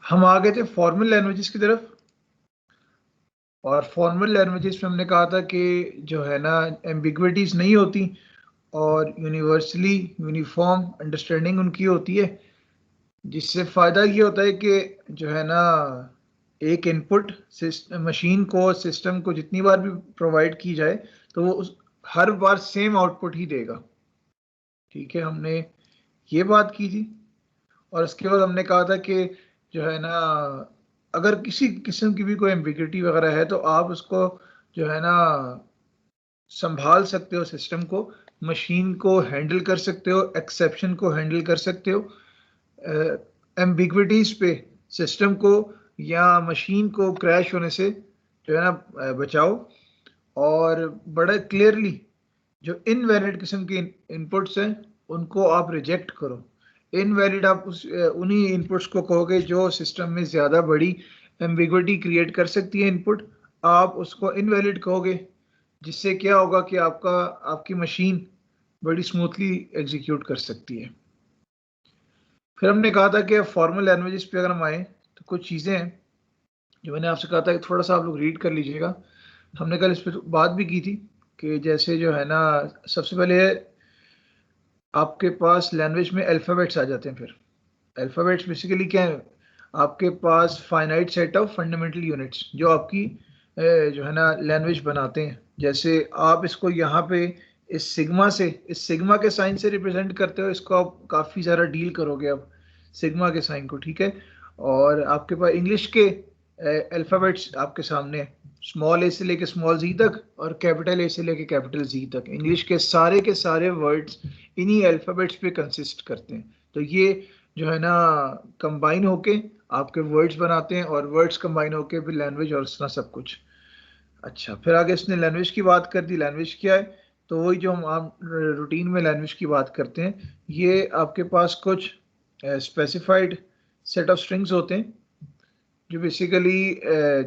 हम आ गए थे फॉर्मल लैंग्वेजेस की तरफ, और फॉर्मल लैंग्वेजेस में हमने कहा था कि जो है ना एम्बिग्विटीज नहीं होती और यूनिवर्सली यूनिफॉर्म अंडरस्टैंडिंग उनकी होती है, जिससे फ़ायदा ये होता है कि जो है ना एक इनपुट मशीन को सिस्टम को जितनी बार भी प्रोवाइड की जाए तो वो हर बार सेम आउटपुट ही देगा। ठीक है, हमने ये बात की थी। और उसके बाद हमने कहा था कि जो है ना अगर किसी किस्म की भी कोई एम्बिग्यूटी वगैरह है तो आप उसको जो है ना संभाल सकते हो, सिस्टम को, मशीन को हैंडल कर सकते हो, एक्सेप्शन को हैंडल कर सकते हो, एम्बिग्विटीज पे सिस्टम को या मशीन को क्रैश होने से जो है ना बचाओ। और बड़ा क्लियरली जो इनवैलिड किस्म के इनपुट्स हैं उनको आप रिजेक्ट करो। इनवैलिड आप उन्हीं इनपुट्स को कहोगे जो सिस्टम में ज़्यादा बड़ी एम्बिग्विटी क्रिएट कर सकती है इनपुट, आप उसको इनवैलिड कहोगे, जिससे क्या होगा कि आपकी मशीन बड़ी स्मूथली एग्जीक्यूट कर सकती है। फिर हमने कहा था कि फॉर्मल लैंग्वेजेस पे अगर हम आए तो कुछ चीज़ें हैं जो मैंने आपसे कहा था कि थोड़ा सा आप लोग रीड कर लीजिएगा। हमने कल इस पर बात भी की थी कि जैसे जो है ना सबसे पहले आपके पास लैंग्वेज में अल्फ़ाबेट्स आ जाते हैं। फिर अल्फ़ाबेट्स बेसिकली क्या है, आपके पास finite set of fundamental units जो आपकी जो है ना लैंग्वेज बनाते हैं। जैसे आप इसको यहाँ पे इस सिग्मा के साइन से रिप्रेजेंट करते हो, इसको आप काफ़ी ज़्यादा डील करोगे अब सिग्मा के साइन को। ठीक है, और आपके पास इंग्लिश के अल्फ़ाबेट्स आपके सामने है, स्मॉल ए से लेके स्मॉल जी तक और कैपिटल ए से लेके कैपिटल जी तक। इंग्लिश के सारे वर्ड्स इन्हीं अल्फ़ाबेट्स पे कंसिस्ट करते हैं। तो ये जो है ना कंबाइन होके आपके वर्ड्स बनाते हैं, और वर्ड्स कंबाइन होके फिर लैंग्वेज और इतना सब कुछ। अच्छा, फिर आगे इसने लैंग्वेज की बात कर दी। लैंग्वेज क्या है, तो वही जो हम आप रूटीन में लैंग्वेज की बात करते हैं, ये आपके पास कुछ स्पेसिफाइड सेट ऑफ स्ट्रिंग्स होते हैं जो बेसिकली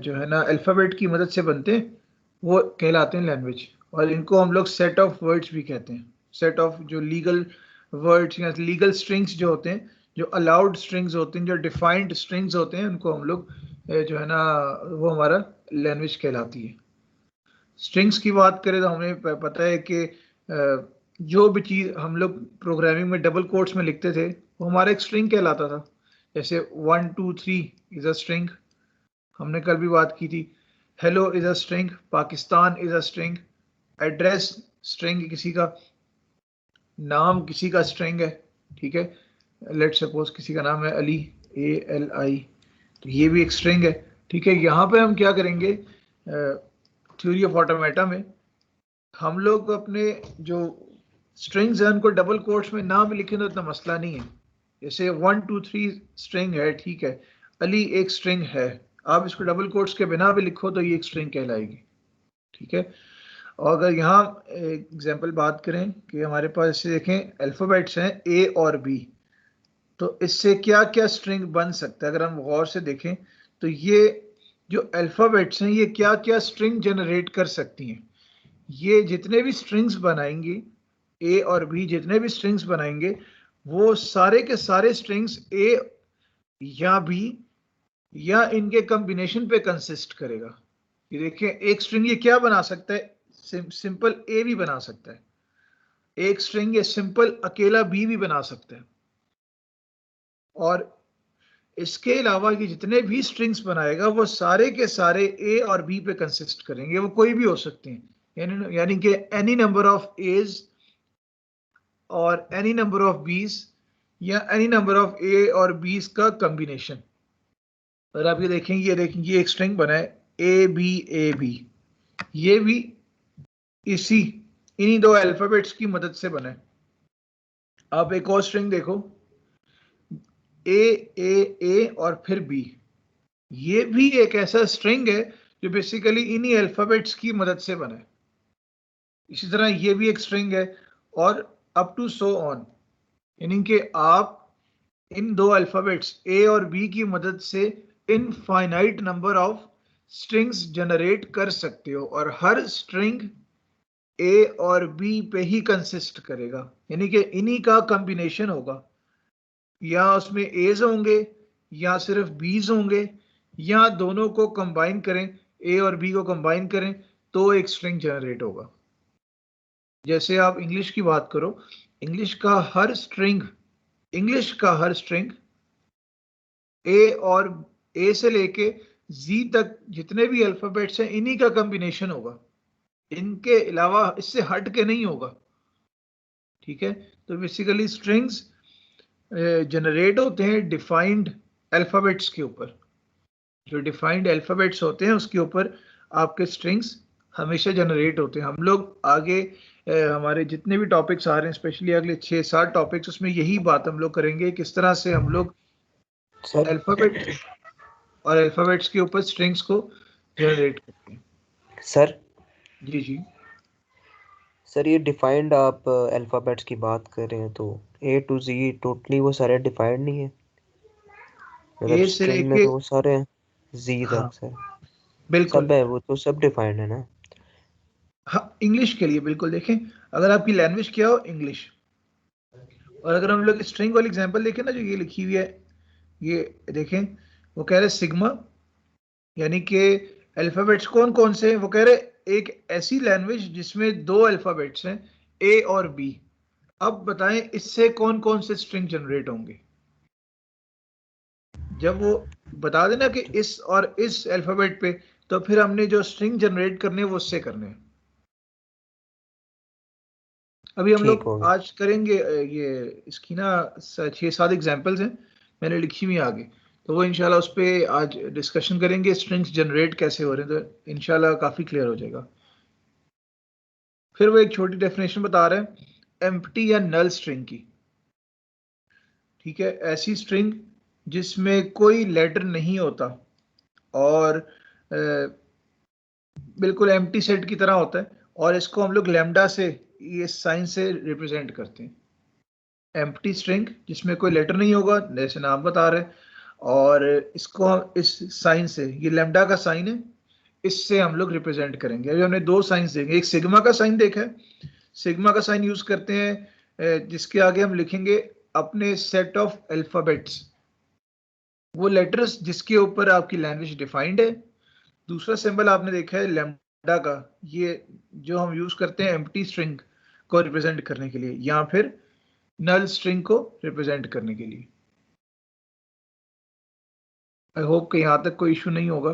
जो है ना अल्फ़ाबेट की मदद से बनते हैं, वो कहलाते हैं लैंग्वेज। और इनको हम लोग सेट ऑफ वर्ड्स भी कहते हैं। सेट ऑफ जो लीगल वर्ड्स या लीगल स्ट्रिंग्स जो होते हैं, जो अलाउड स्ट्रिंग्स होते हैं, जो डिफाइंड स्ट्रिंग्स होते हैं, उनको हम लोग जो है ना वो हमारा लैंग्वेज कहलाती है। स्ट्रिंग्स की बात करें तो हमें पता है कि जो भी चीज़ हम लोग प्रोग्रामिंग में डबल कोट्स में लिखते थे वो हमारा एक स्ट्रिंग कहलाता था। जैसे 1 2 3 इज अ स्ट्रिंग, हमने कल भी बात की थी। Hello is a string, Pakistan is a string, address string, किसी का नाम किसी का स्ट्रिंग है। ठीक है, लेट सपोज किसी का नाम है अली, ALI, तो ये भी एक स्ट्रिंग है। ठीक है, यहाँ पे हम क्या करेंगे, थ्योरी ऑफ ऑटोमेटा में हम लोग अपने जो स्ट्रिंग्स हैं उनको डबल कोट्स में ना भी लिखें तो इतना मसला नहीं है। जैसे 1 2 3 स्ट्रिंग है, ठीक है, अली एक स्ट्रिंग है, आप इसको डबल कोट्स के बिना भी लिखो तो ये एक स्ट्रिंग कहलाएगी। ठीक है, और अगर यहाँ एग्जाम्पल बात करें कि हमारे पास इसे देखें अल्फ़ाबेट्स हैं A और B, तो इससे क्या क्या स्ट्रिंग बन सकता है। अगर हम गौर से देखें तो ये जो अल्फ़ाबेट्स हैं ये क्या क्या स्ट्रिंग जनरेट कर सकती हैं। ये जितने भी स्ट्रिंग्स बनाएंगे, A और B जितने भी स्ट्रिंग्स बनाएंगे, वो सारे के सारे स्ट्रिंग्स A या B या इनके कॉम्बिनेशन पे कंसिस्ट करेगा। ये देखिए एक स्ट्रिंग ये क्या बना सकता है, सिंपल A भी बना सकता है, एक स्ट्रिंग ये सिंपल अकेला B भी बना सकता है। और इसके अलावा ये जितने भी स्ट्रिंग्स बनाएगा वो सारे के सारे A और B पे कंसिस्ट करेंगे, वो कोई भी हो सकते हैं, यानी कि एनी नंबर ऑफ A's और एनी नंबर ऑफ B's या एनी नंबर ऑफ A और B's का कॉम्बिनेशन। अगर आप ये देखें ये एक स्ट्रिंग बना है ABAB, ये भी इन्हीं दो अल्फाबेट्स की मदद से बना है। आप एक और स्ट्रिंग देखो A और फिर B, ये भी एक ऐसा स्ट्रिंग है जो बेसिकली इन्हीं अल्फाबेट्स की मदद से बना है। इसी तरह ये भी एक स्ट्रिंग है, और अप टू सो ऑन, यानी कि आप इन दो अल्फाबेट्स A और B की मदद से infinite number of strings generate कर सकते हो, और हर स्ट्रिंग A और B पे ही कंसिस्ट करेगा, यानी कि इन्हीं का कॉम्बिनेशन होगा। या उसमें A's होंगे या सिर्फ बीज होंगे, या दोनों को कंबाइन करें, ए और बी को कंबाइन करें तो एक स्ट्रिंग जनरेट होगा। जैसे आप इंग्लिश की बात करो, इंग्लिश का हर स्ट्रिंग ए और ए से लेके जी तक जितने भी अल्फाबेट्स हैं इन्हीं का कॉम्बिनेशन होगा, इनके अलावा इससे हट के नहीं होगा। ठीक है, तो बेसिकली स्ट्रिंग्स जनरेट होते हैं डिफाइंड अल्फाबेट्स के ऊपर। जो डिफाइंड अल्फाबेट्स होते हैं उसके ऊपर आपके स्ट्रिंग्स हमेशा जनरेट होते हैं। हम लोग आगे हमारे जितने भी टॉपिक्स आ रहे हैं, स्पेशली अगले 6-7 टॉपिक्स, उसमें यही बात हम लोग करेंगे, किस तरह से हम लोग अल्फाबेट और अल्फाबेट्स के ऊपर स्ट्रिंग्स को जनरेट करते हैं। सर जी जी सर, ये डिफाइंड आप अल्फाबेट्स की बात कर रहे हैं तो ए टू जी टोटली वो सारे डिफाइंड नहीं है? मतलब ए से स्ट्रिंग में लेके, तो वो सारे हैं जी हाँ तक सर, बिल्कुल, सब है, वो तो सब डिफाइंड है ना? हाँ इंग्लिश के लिए बिल्कुल। देखें, अगर आपकी लैंग्वेज क्या हो, इंग्लिश, और अगर हम लोग स्ट्रिंग वाली एग्जांपल देखें ना, जो ये लिखी हुई है, ये देखें, वो कह रहे सिग्मा, यानी कि अल्फाबेट्स कौन कौन से हैं, वो कह रहे एक ऐसी लैंग्वेज जिसमें 2 अल्फाबेट्स हैं, ए और बी। अब बताएं इससे कौन कौन से स्ट्रिंग जनरेट होंगे। जब वो बता देना कि इस और इस अल्फाबेट पे, तो फिर हमने जो स्ट्रिंग जनरेट करने हैं वो उससे करने हैं। अभी हम ठीक लोग हो गया। आज करेंगे ये इसकी ना 6-7 एग्जांपल्स हैं, मैंने लिखी हुई आगे, तो वो इंशाल्लाह उस पर आज डिस्कशन करेंगे, स्ट्रिंग्स जनरेट कैसे हो रहे हैं, तो इंशाल्लाह काफ़ी क्लियर हो जाएगा। फिर वो एक छोटी डेफिनेशन बता रहे हैं एम्प्टी या नल स्ट्रिंग की। ठीक है, ऐसी स्ट्रिंग जिसमें कोई लेटर नहीं होता और बिल्कुल एम्प्टी सेट की तरह होता है, और इसको हम लोग लैम्डा से, ये साइन से रिप्रेजेंट करते हैं। एम्प्टी स्ट्रिंग जिसमें कोई लेटर नहीं होगा, जैसे नाम बता रहे हैं, और इसको हम इस साइन से, ये लैम्डा का साइन है, इससे हम लोग रिप्रेजेंट करेंगे। अभी हमने 2 साइंस देखे, एक सिग्मा का साइन देखा है, सिग्मा का साइन यूज करते हैं जिसके आगे हम लिखेंगे अपने सेट ऑफ अल्फाबेट्स, वो लेटर्स जिसके ऊपर आपकी लैंग्वेज डिफाइंड है। दूसरा सिंबल आपने देखा है लैम्डा का, ये जो हम यूज करते हैं एम्प्टी स्ट्रिंग को रिप्रेजेंट करने के लिए, या फिर नल स्ट्रिंग को रिप्रेजेंट करने के लिए। आई होप कि यहां तक कोई इशू नहीं होगा।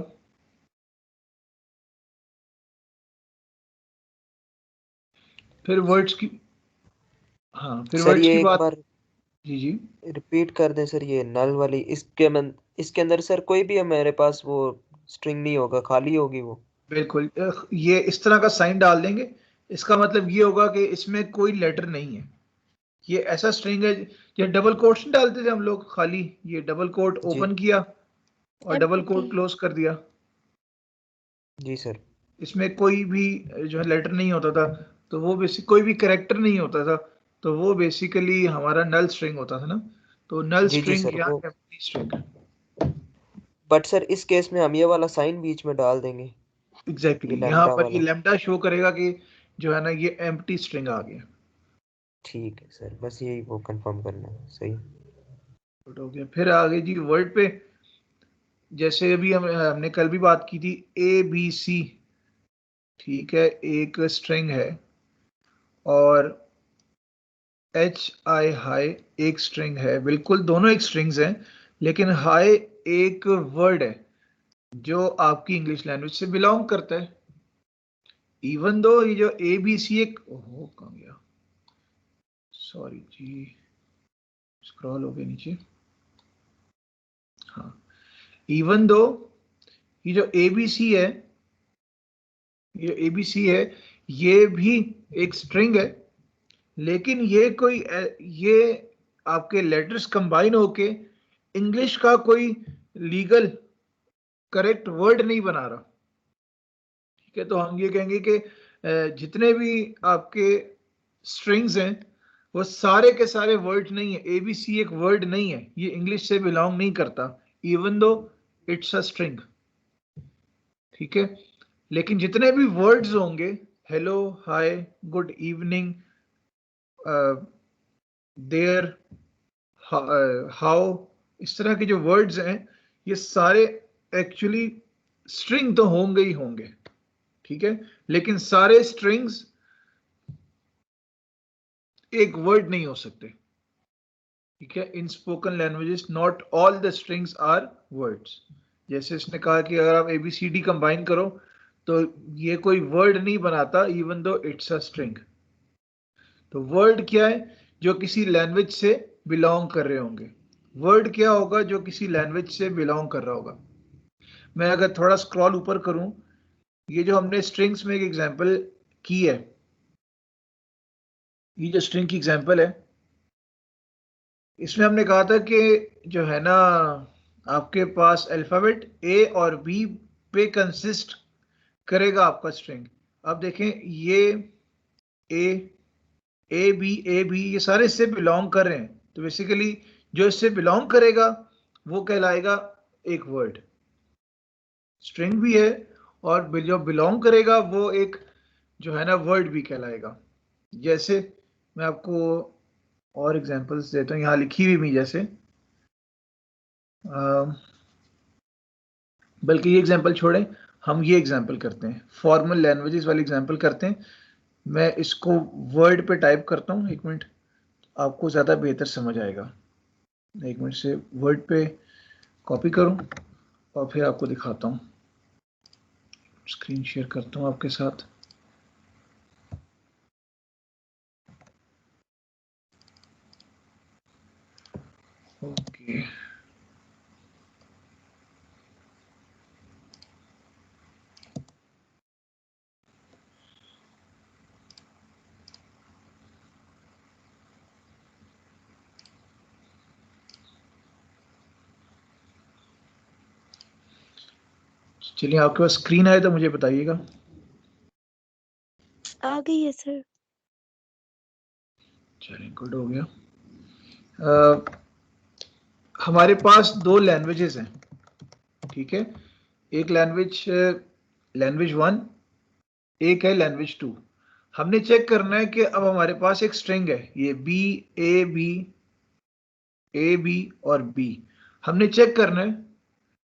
फिर वर्ड्स की, हाँ फिर सर वर्ड्स की ये एक बात। बार जी जी रिपीट कर दें सर, ये नल वाली, इसके अंदर सर कोई भी हमारे पास वो स्ट्रिंग नहीं होगा, खाली होगी वो? बिल्कुल, ये इस तरह का साइन डाल देंगे, इसका मतलब ये होगा कि इसमें कोई लेटर नहीं है, ये ऐसा स्ट्रिंग है। ये डबल कोट्स नहीं डालते थे हम लोग, खाली ये डबल कोट जी ओपन किया और डबल कोट क्लोज कर दिया, जी सर। इसमें कोई भी जो है लेटर नहीं होता था, तो वो बेसिक कोई भी करेक्टर नहीं होता था, तो वो बेसिकली हमारा नल स्ट्रिंग होता था ना, तो नल जी जी स्ट्रिंग सर, या वो एम्प्टी स्ट्रिंग। बट सर इस केस में हम ये वाला साइन बीच में डाल देंगे, एग्जैक्टली ये यहाँ लैम्डा पर ये वाला। लैम्डा शो करेगा कि जो है ना ये एम्प्टी स्ट्रिंग आ गया। ठीक है सर, बस यही वो कंफर्म करना है, सही। Good हो गया। फिर आगे जी वर्ड पे, जैसे अभी हमने कल भी बात की थी, ए बी सी, ठीक है, एक स्ट्रिंग है, और एच आई हाई एक स्ट्रिंग है, बिल्कुल दोनों एक स्ट्रिंग्स हैं, लेकिन हाई एक वर्ड है जो आपकी इंग्लिश लैंग्वेज से बिलोंग करता है। इवन दो ये जो ए बी सी एक, ओहो कहाँ गया, सॉरी जी, स्क्रॉल हो गया नीचे, हाँ, इवन दो ये जो ए बी सी है, ये एबीसी है, ये भी एक स्ट्रिंग है, लेकिन ये कोई ये आपके लेटर्स कंबाइन होके इंग्लिश का कोई लीगल करेक्ट वर्ड नहीं बना रहा। ठीक है, तो हम ये कहेंगे कि जितने भी आपके स्ट्रिंग्स हैं वो सारे के सारे वर्ड नहीं है, एबीसी एक वर्ड नहीं है, ये इंग्लिश से बिलोंग नहीं करता, even though it's a string. ठीक है, लेकिन जितने भी वर्ड्स होंगे, hello, hi, good evening, there, how, इस तरह के जो वर्ड्स हैं ये सारे एक्चुअली स्ट्रिंग तो होंगे ही होंगे, ठीक है, लेकिन सारे स्ट्रिंग्स एक वर्ड नहीं हो सकते, ठीक है। In spoken languages not all the strings are words. जैसे इसने कहा कि अगर आप ABCD कंबाइन करो तो ये कोई वर्ड नहीं बनाता even though it's a string. तो वर्ड क्या है? जो किसी लैंग्वेज से बिलोंग कर रहे होंगे। वर्ड क्या होगा? जो किसी लैंग्वेज से बिलोंग कर रहा होगा। मैं अगर थोड़ा स्क्रॉल ऊपर करूं, ये जो हमने स्ट्रिंग्स में एक एग्जांपल की है, ये जो स्ट्रिंग की एग्जांपल है, इसमें हमने कहा था कि जो है ना, आपके पास अल्फाबेट A और B पे कंसिस्ट करेगा आपका स्ट्रिंग। अब देखें, ये ए बी ये सारे इससे बिलोंग कर रहे हैं, तो बेसिकली जो इससे बिलोंग करेगा वो कहलाएगा एक वर्ड। स्ट्रिंग भी है और जो बिलोंग करेगा वो एक जो है ना वर्ड भी कहलाएगा। जैसे मैं आपको और एग्जांपल्स देता हूँ, यहाँ लिखी हुई भी जैसे बल्कि ये एग्जांपल छोड़ें, हम ये एग्जांपल करते हैं, फॉर्मल लैंग्वेजेस वाली एग्जांपल करते हैं। मैं इसको वर्ड पे टाइप करता हूँ, एक मिनट, आपको ज़्यादा बेहतर समझ आएगा। एक मिनट से वर्ड पे कॉपी करूँ और फिर आपको दिखाता हूँ। स्क्रीन शेयर करता हूँ आपके साथ। ओके, चलिए, आपके पास स्क्रीन आए तो मुझे बताइएगा। आ गई है सर। चलिए, गुड हो गया। हमारे पास दो लैंग्वेजेस हैं, ठीक है। एक लैंग्वेज 1, एक है लैंग्वेज 2। हमने चेक करना है कि अब हमारे पास एक स्ट्रिंग है, ये ए बी और बी। हमने चेक करना है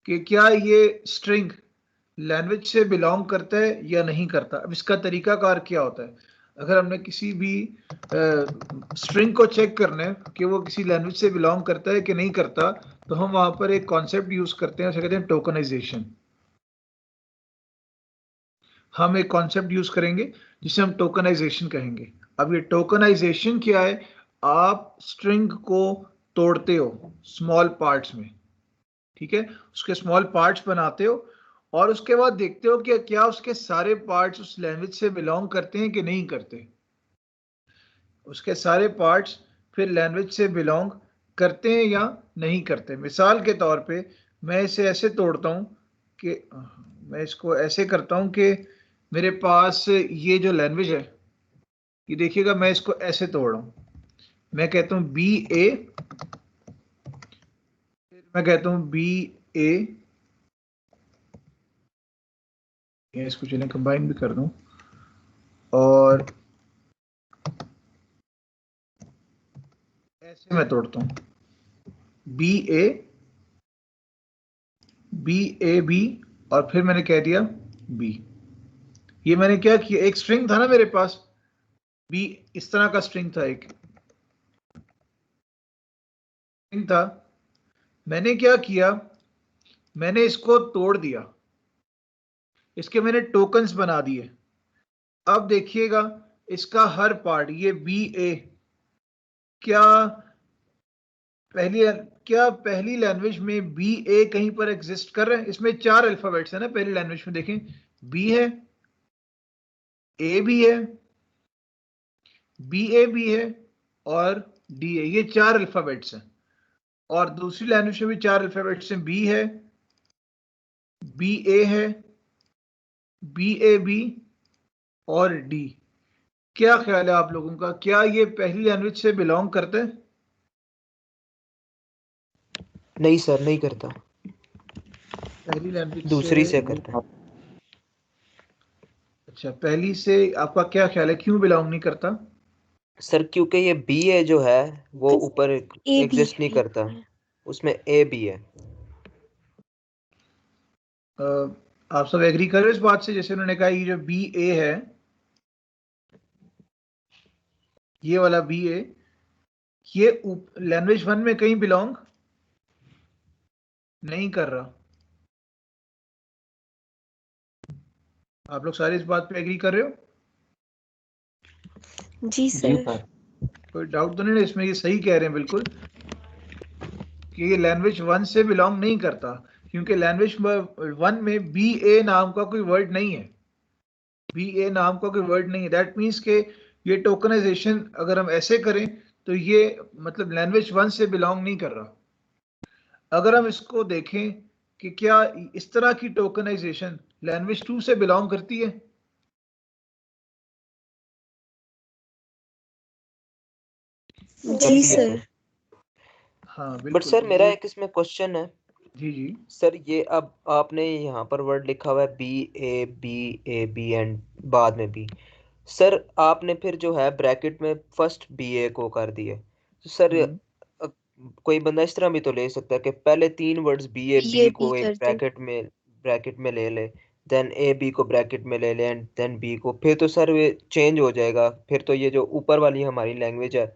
कि क्या ये स्ट्रिंग लैंग्वेज से बिलोंग करता है या नहीं करता। अब इसका तरीकाकार क्या होता है? अगर हमने किसी भी स्ट्रिंग को चेक करना है कि वो किसी लैंग्वेज से बिलोंग करता है कि नहीं करता, तो हम वहां पर एक कॉन्सेप्ट यूज करते हैं, उसे कहते हैं टोकनाइजेशन। हम एक कॉन्सेप्ट यूज करेंगे जिसे हम टोकनाइजेशन कहेंगे। अब ये टोकनाइजेशन क्या है? आप स्ट्रिंग को तोड़ते हो स्मॉल पार्ट्स में, ठीक है, उसके स्मॉल पार्ट्स बनाते हो और उसके बाद देखते हो कि क्या उसके सारे पार्ट्स उस लैंग्वेज से बिलोंग करते हैं कि नहीं करते। उसके सारे पार्ट्स फिर लैंग्वेज से बिलोंग करते हैं या नहीं करते। मिसाल के तौर पे मैं इसे ऐसे तोड़ता हूं कि मैं इसको ऐसे करता हूं कि मेरे पास ये जो लैंग्वेज है, ये देखिएगा, मैं इसको ऐसे तोड़ रहा हूं। मैं कहता हूं BA, फिर मैं कहता हूं BA, इसको चलें कंबाइन भी कर दूं, और ऐसे मैं तोड़ता हूं BA BAB, और फिर मैंने कह दिया B। ये मैंने क्या किया, एक स्ट्रिंग था ना मेरे पास, B इस तरह का स्ट्रिंग था, एक स्ट्रिंग था। मैंने क्या किया, मैंने इसको तोड़ दिया, इसके मैंने टोकन्स बना दिए। अब देखिएगा, इसका हर पार्ट, ये BA, क्या पहली पहली लैंग्वेज में BA कहीं पर एग्जिस्ट कर रहे हैं? इसमें 4 अल्फाबेट्स है ना पहली लैंग्वेज में, देखें, B है, A भी है, BA भी है और D है। ये 4 अल्फाबेट्स हैं। और दूसरी लैंग्वेज में भी 4 अल्फाबेट्स हैं, B है, BA है, BAB और D। क्या ख्याल है आप लोगों का, क्या ये पहली लैंग्वेज से बिलोंग करते हैं? नहीं सर, नहीं करता, पहली लैंग्वेज दूसरी से से करता। अच्छा, पहली से आपका क्या ख्याल है, क्यों बिलोंग नहीं करता? सर क्योंकि ये बी ए जो है वो ऊपर ए बी एग्जिस्ट नहीं करता, उसमें ए भी है। आप सब एग्री कर रहे हो इस बात से? जैसे उन्होंने कहा ये जो बी ए है, ये वाला बी ए, ये लैंग्वेज 1 में कहीं बिलोंग नहीं कर रहा। आप लोग सारे इस बात पे एग्री कर रहे हो? जी सर। कोई डाउट तो नहीं है इसमें? ये सही कह रहे हैं बिल्कुल कि ये लैंग्वेज 1 से बिलोंग नहीं करता, क्योंकि लैंग्वेज 1 में बी ए नाम का कोई वर्ड नहीं है। बी ए नाम का कोई वर्ड नहीं है। दैट मीन्स के ये टोकनाइजेशन अगर हम ऐसे करें तो ये मतलब लैंग्वेज 1 से बिलोंग नहीं कर रहा। अगर हम इसको देखें कि क्या इस तरह की टोकनाइजेशन लैंग्वेज 2 से बिलोंग करती है? जी सर। हाँ बट बिल्कुल। सर मेरा एक इसमें क्वेश्चन है। जी जी। सर ये अब आपने यहाँ पर वर्ड लिखा हुआ है बी एंड बाद में बी। सर आपने फिर जो है ब्रैकेट में फर्स्ट बी ए को कर दिया, तो सर कोई बंदा इस तरह भी तो ले सकता है कि पहले 3 वर्ड्स बी ए ये बी भी को एक कर दे। ब्रैकेट में ले ले, देन ए बी को ब्रैकेट में ले ले एंड देन बी को, फिर तो सर ये चेंज हो जाएगा, फिर तो ये जो ऊपर वाली हमारी लैंग्वेज है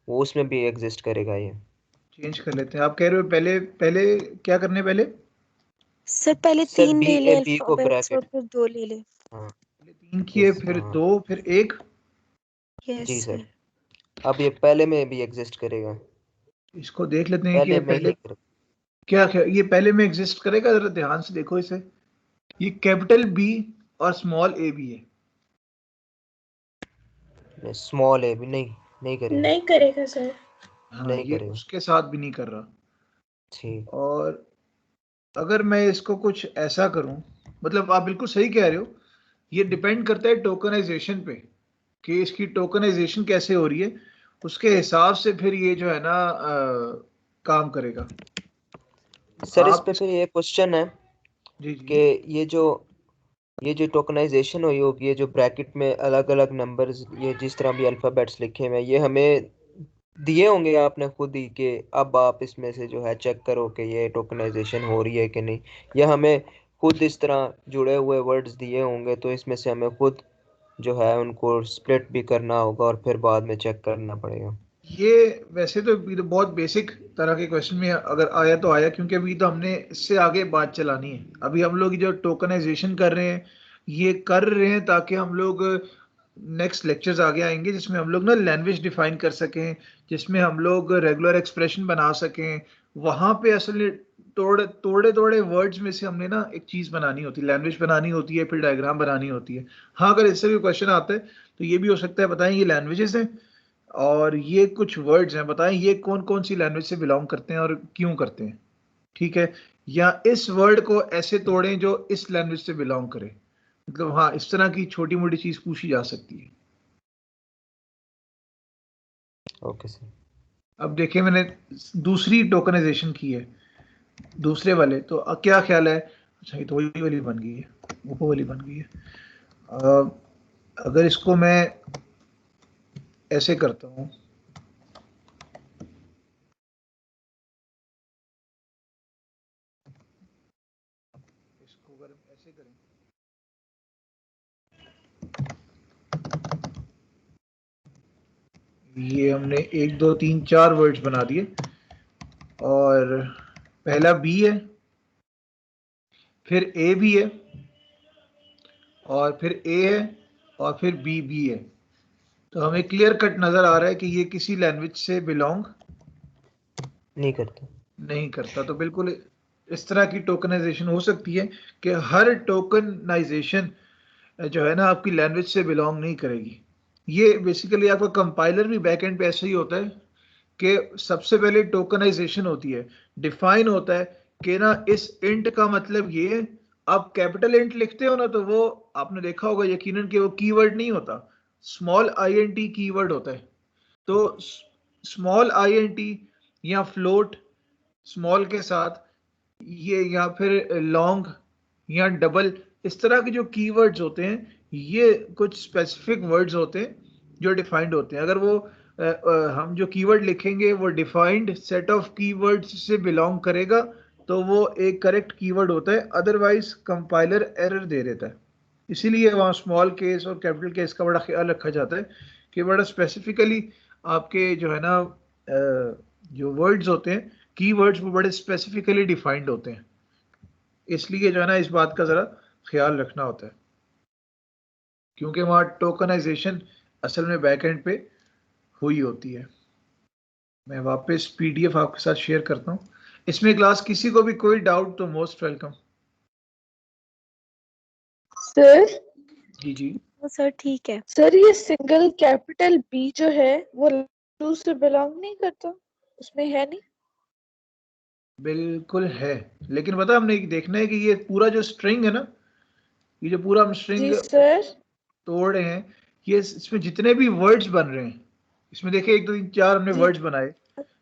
वो उसमें भी एग्जिस्ट करेगा ये। चेंज कर लेते हैं। आप कह रहे हो पहले पहले क्या करने? पहले सर पहले सर 3 बी ले ले ए बी को अल्फाबेट्स और ब्रैकेट। फिर 2 ले ले। हाँ। पहले 3 किए, फिर हाँ 2, फिर 1। यस जी सर। सर। अब ये पहले में भी एग्जिस्ट करेगा। इसको देख लेते हैं कि ये पहले में पहले ही कर... क्या क्या ये पहले में एग्जिस्ट करेगा। जरा ध्यान से देखो इसे। ये कैपिटल बी और स्मॉल ए भी है। स्मॉल ए भी नहीं करेगा। नहीं करेगा सर। हाँ, नहीं ये करेगा। उसके साथ भी नहीं कर रहा। ठीक। और अगर मैं इसको कुछ ऐसा करूं, मतलब आप बिल्कुल सही कह रहे हो, ये डिपेंड करता है टोकनाइजेशन पे कि इसकी टोकनाइजेशन कैसे हो रही है। उसके हिसाब से फिर ये जो है ना काम करेगा। सर इस आप पे फिर ये क्वेश्चन है जी जी। कि ये जो टोकनाइजेशन हुई होगी, ये जो ब्रैकेट में अलग अलग नंबर्स, ये जिस तरह भी अल्फ़ाबेट्स लिखे हुए हैं, ये हमें दिए होंगे आपने खुद ही कि अब आप इसमें से जो है चेक करो कि ये टोकनाइजेशन हो रही है कि नहीं, या हमें खुद इस तरह जुड़े हुए वर्ड्स दिए होंगे तो इसमें से हमें खुद जो है उनको स्प्लिट भी करना होगा और फिर बाद में चेक करना पड़ेगा। ये वैसे तो ये तो बहुत बेसिक तरह के क्वेश्चन में अगर आया तो आया, क्योंकि अभी तो हमने इससे आगे बात चलानी है। अभी हम लोग जो टोकनाइजेशन कर रहे हैं, ये कर रहे हैं ताकि हम लोग नेक्स्ट लेक्चर्स आगे आएंगे जिसमें हम लोग ना लैंग्वेज डिफाइन कर सकें, जिसमें हम लोग रेगुलर एक्सप्रेशन बना सकें। वहाँ पे असल तोड़े तोड़े तोड़े वर्ड्स में से हमने ना एक चीज़ बनानी होती है, लैंग्वेज बनानी होती है, फिर डायग्राम बनानी होती है। हाँ, अगर इससे भी क्वेश्चन आता है तो ये भी हो सकता है, बताएं ये लैंग्वेजेस हैं और ये कुछ वर्ड्स हैं, बताएं ये कौन कौन सी लैंग्वेज से बिलोंग करते हैं और क्यों करते हैं। ठीक है? या इस वर्ड को ऐसे तोड़ें जो इस लैंग्वेज से बिलोंग करे। मतलब हाँ, इस तरह की छोटी मोटी चीज पूछी जा सकती है। Okay sir. अब देखिए मैंने दूसरी टोकनाइजेशन की है दूसरे वाले, तो क्या ख्याल है? अच्छा, ये तो वही वाली बन गई है, वो वाली बन गई है। अगर इसको मैं ऐसे करता हूँ, इसको अगर हम ऐसे करें, ये हमने 1 2 3 4 वर्ड्स बना दिए। और पहला बी है, फिर ए भी है, और फिर ए है, और फिर बी भी है। तो हमें क्लियर कट नजर आ रहा है कि ये किसी लैंग्वेज से बिलोंग नहीं करता। नहीं करता। तो बिल्कुल इस तरह की टोकनाइजेशन हो सकती है कि हर टोकनाइजेशन जो है ना आपकी लैंग्वेज से बिलोंग नहीं करेगी। ये बेसिकली आपका कंपाइलर भी बैक एंड पे ऐसे ही होता है कि सबसे पहले टोकनाइजेशन होती है, डिफाइन होता है कि ना इस इंट का मतलब ये है। आप कैपिटल इंट लिखते हो ना, तो वो आपने देखा होगा यकीनन कि वो कीवर्ड नहीं होता, small I N T keyword होता है। तो स्मॉल आई एन टी या फ्लोट स्मॉल के साथ, ये या फिर लॉन्ग या डबल, इस तरह के जो कीवर्ड्स होते हैं ये कुछ स्पेसिफिक वर्ड्स होते हैं जो डिफाइंड होते हैं। अगर वो हम जो कीवर्ड लिखेंगे वो डिफाइंड सेट ऑफ कीवर्ड्स से बिलोंग करेगा तो वो एक करेक्ट कीवर्ड होता है, अदरवाइज कंपाइलर एरर दे देता है। इसीलिए वहाँ स्मॉल केस और कैपिटल केस का बड़ा ख्याल रखा जाता है कि बड़ा स्पेसिफिकली आपके जो है ना जो वर्ड्स होते हैं कीवर्ड्स वो बड़े स्पेसिफिकली डिफाइंड होते हैं, इसलिए जो है ना इस बात का ज़रा ख्याल रखना होता है, क्योंकि वहाँ टोकनाइजेशन असल में बैकएंड पे हुई होती है। मैं वापस पीडीएफ आपके साथ शेयर करता हूँ। इसमें क्लास किसी को भी कोई डाउट तो मोस्ट वेलकम। सर जी जी वो सर ठीक है। सर ये सिंगल कैपिटल बी जो है वो टू से बिलोंग नहीं करता, उसमें है नहीं। बिल्कुल है, लेकिन पता हमने देखना है कि ये पूरा जो स्ट्रिंग है ना, ये जो पूरा हम स्ट्रिंग जी सर। तोड़ रहे हैं, ये इसमें जितने भी वर्ड्स बन रहे हैं, इसमें देखिए 1 2 3 4 हमने जी वर्ड्स बनाए,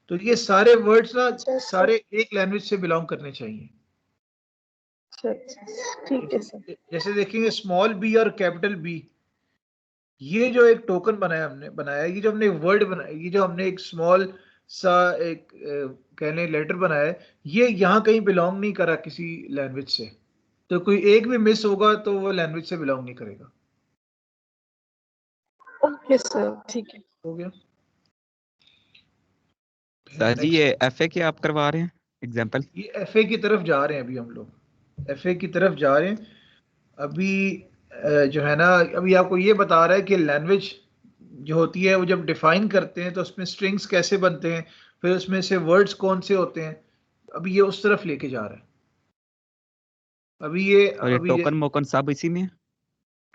तो ये सारे वर्ड्स ना अच्छा सारे एक लैंग्वेज से बिलोंग करने चाहिए। ठीक है सर। जैसे देखेंगे स्मॉल बी और कैपिटल बी, ये जो एक टोकन बनाया, ये जो हमने वर्ड बनाया, ये जो हमने एक स्मॉल सा एक कह लें लेटर बनाया है, ये यहाँ कहीं बिलोंग नहीं करा किसी लैंग्वेज से, तो कोई एक भी मिस होगा तो वो लैंग्वेज से बिलोंग नहीं करेगा। ओके सर ठीक है। हो गया सर जी, ये एफए के आप करवा रहे हैं एग्जांपल? ये एफए की तरफ जा रहे हैं, अभी हम लोग एफए की तरफ जा रहे हैं। अभी जो है ना, अभी आपको ये बता रहा है कि लैंग्वेज जो होती है वो जब डिफाइन करते हैं तो उसमें स्ट्रिंग्स कैसे बनते हैं, फिर उसमें से वर्ड्स कौन से होते हैं, अभी ये उस तरफ लेके जा रहा है। और ये अभी टोकन मोकन सब इसी में है?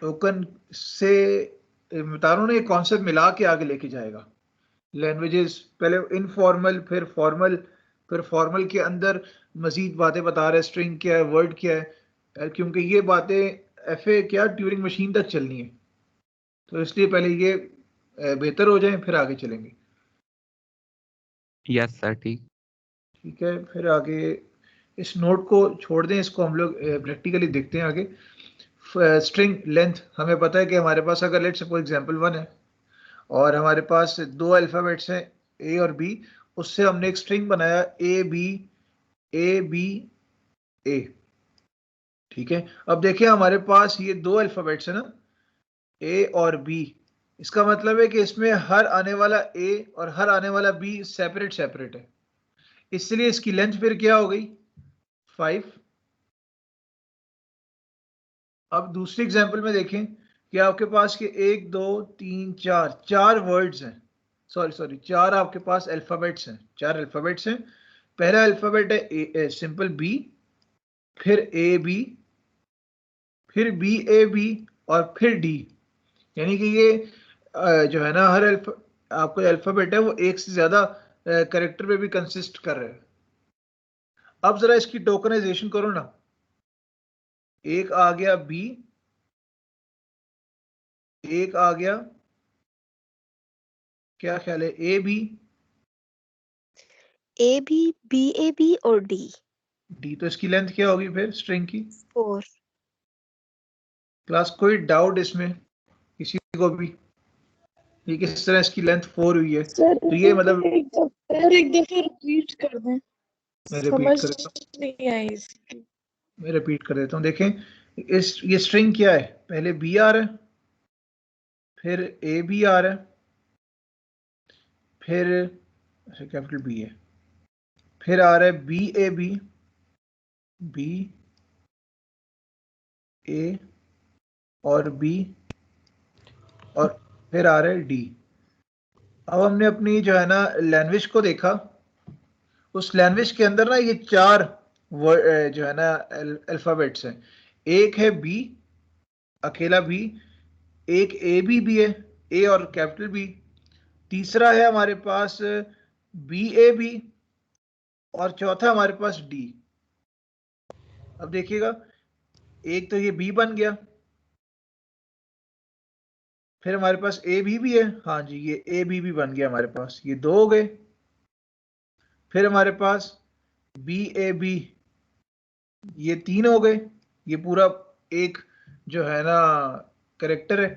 टोकन से बता रहा हूँ ना, ये कॉन्सेप्ट मिला के आगे लेके जाएगा। लैंग्वेजेस पहले इनफॉर्मल, फिर फॉर्मल के अंदर मजीद बातें बता रहे हैं, स्ट्रिंग क्या है, वर्ड क्या है, क्योंकि ये बातें एफए क्या ट्यूरिंग मशीन तक चलनी है, तो इसलिए पहले ये बेहतर हो जाए, फिर आगे चलेंगे। यस सर, ठीक। ठीक है, फिर आगे इस नोट को छोड़ दें, इसको हम लोग प्रैक्टिकली देखते हैं आगे। स्ट्रिंग लेंथ हमें पता है कि हमारे पास अगर लेट्स सपोज एग्जांपल 1 है और हमारे पास 2 अल्फ़ाबेट्स हैं ए और बी, उससे हमने एक स्ट्रिंग बनाया ए बी ए। ठीक है, अब देखिए हमारे पास ये 2 अल्फ़ाबेट्स है ना, ए और बी, इसका मतलब है कि इसमें हर आने वाला ए और हर आने वाला बी सेपरेट सेपरेट है, इसलिए इसकी लेंथ फिर क्या हो गई 5। अब दूसरी एग्जांपल में देखें कि आपके पास के 1 2 3 4 वर्ड्स हैं, सॉरी 4 आपके पास अल्फाबेट्स हैं, 4 अल्फाबेट्स हैं। पहला अल्फाबेट है सिंपल बी, फिर ए बी, फिर बी ए बी, और फिर डी, यानी कि ये जो है ना हर आपको अल्फाबेट है वो एक से ज्यादा करेक्टर पे भी कंसिस्ट कर रहे हैं। अब जरा इसकी टोकनाइजेशन करो ना, एक आ गया बी, एक आ गया, क्या ख्याल है, A B, B A B और डी डी, तो इसकी लेंथ क्या होगी फिर स्ट्रिंग की 4। क्लास? कोई डाउट इसमें किसी को भी, ये किस तरह इसकी लेंथ 4 हुई है? सर तो ये मतलब एक दफे रिपीट कर दें, मैं रिपीट समझ कर देता हूँ, नहीं आई इसकी। मैं रिपीट कर देता हूँ। देखें इस ये स्ट्रिंग क्या है, पहले बी आ रहा है, फिर ए बी आ रहा है, फिर अच्छा कैपिटल बी है, फिर आ रहा है बी ए बी, बी ए और बी, और फिर आ रहा है डी। अब हमने अपनी जो है ना लैंग्वेज को देखा, उस लैंग्वेज के अंदर ना ये 4 जो है ना अल्फाबेट्स हैं, एक है बी अकेला बी, एक ए भी है, ए और कैपिटल बी, तीसरा है हमारे पास बी ए बी, और चौथा हमारे पास डी। अब देखिएगा एक तो ये बी बन गया, फिर हमारे पास ए भी है, हाँ जी ये ए भी बन गया हमारे पास, ये 2 हो गए, फिर हमारे पास बी ए बी, ये 3 हो गए, ये पूरा एक जो है ना करेक्टर है,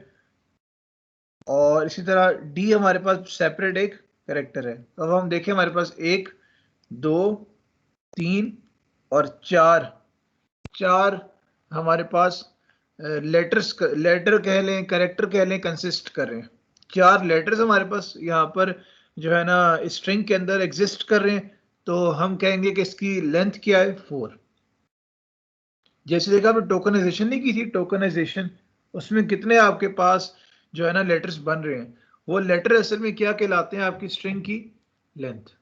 और इसी तरह डी हमारे पास सेपरेट एक कैरेक्टर है। तो अब हम देखें हमारे पास 1 2 3 और 4 हमारे पास लेटर कह लें, कैरेक्टर कह लें, कंसिस्ट कर रहे हैं। 4 लेटर्स हमारे पास यहाँ पर जो है ना स्ट्रिंग के अंदर एग्जिस्ट कर रहे हैं। तो हम कहेंगे कि इसकी लेंथ क्या है, 4। जैसे देखा आपने टोकनाइजेशन नहीं की थी, टोकनाइजेशन उसमें कितने आपके पास जो है ना लेटर्स बन रहे हैं, वो लेटर असल में क्या कहलाते हैं, आपकी स्ट्रिंग की लेंथ।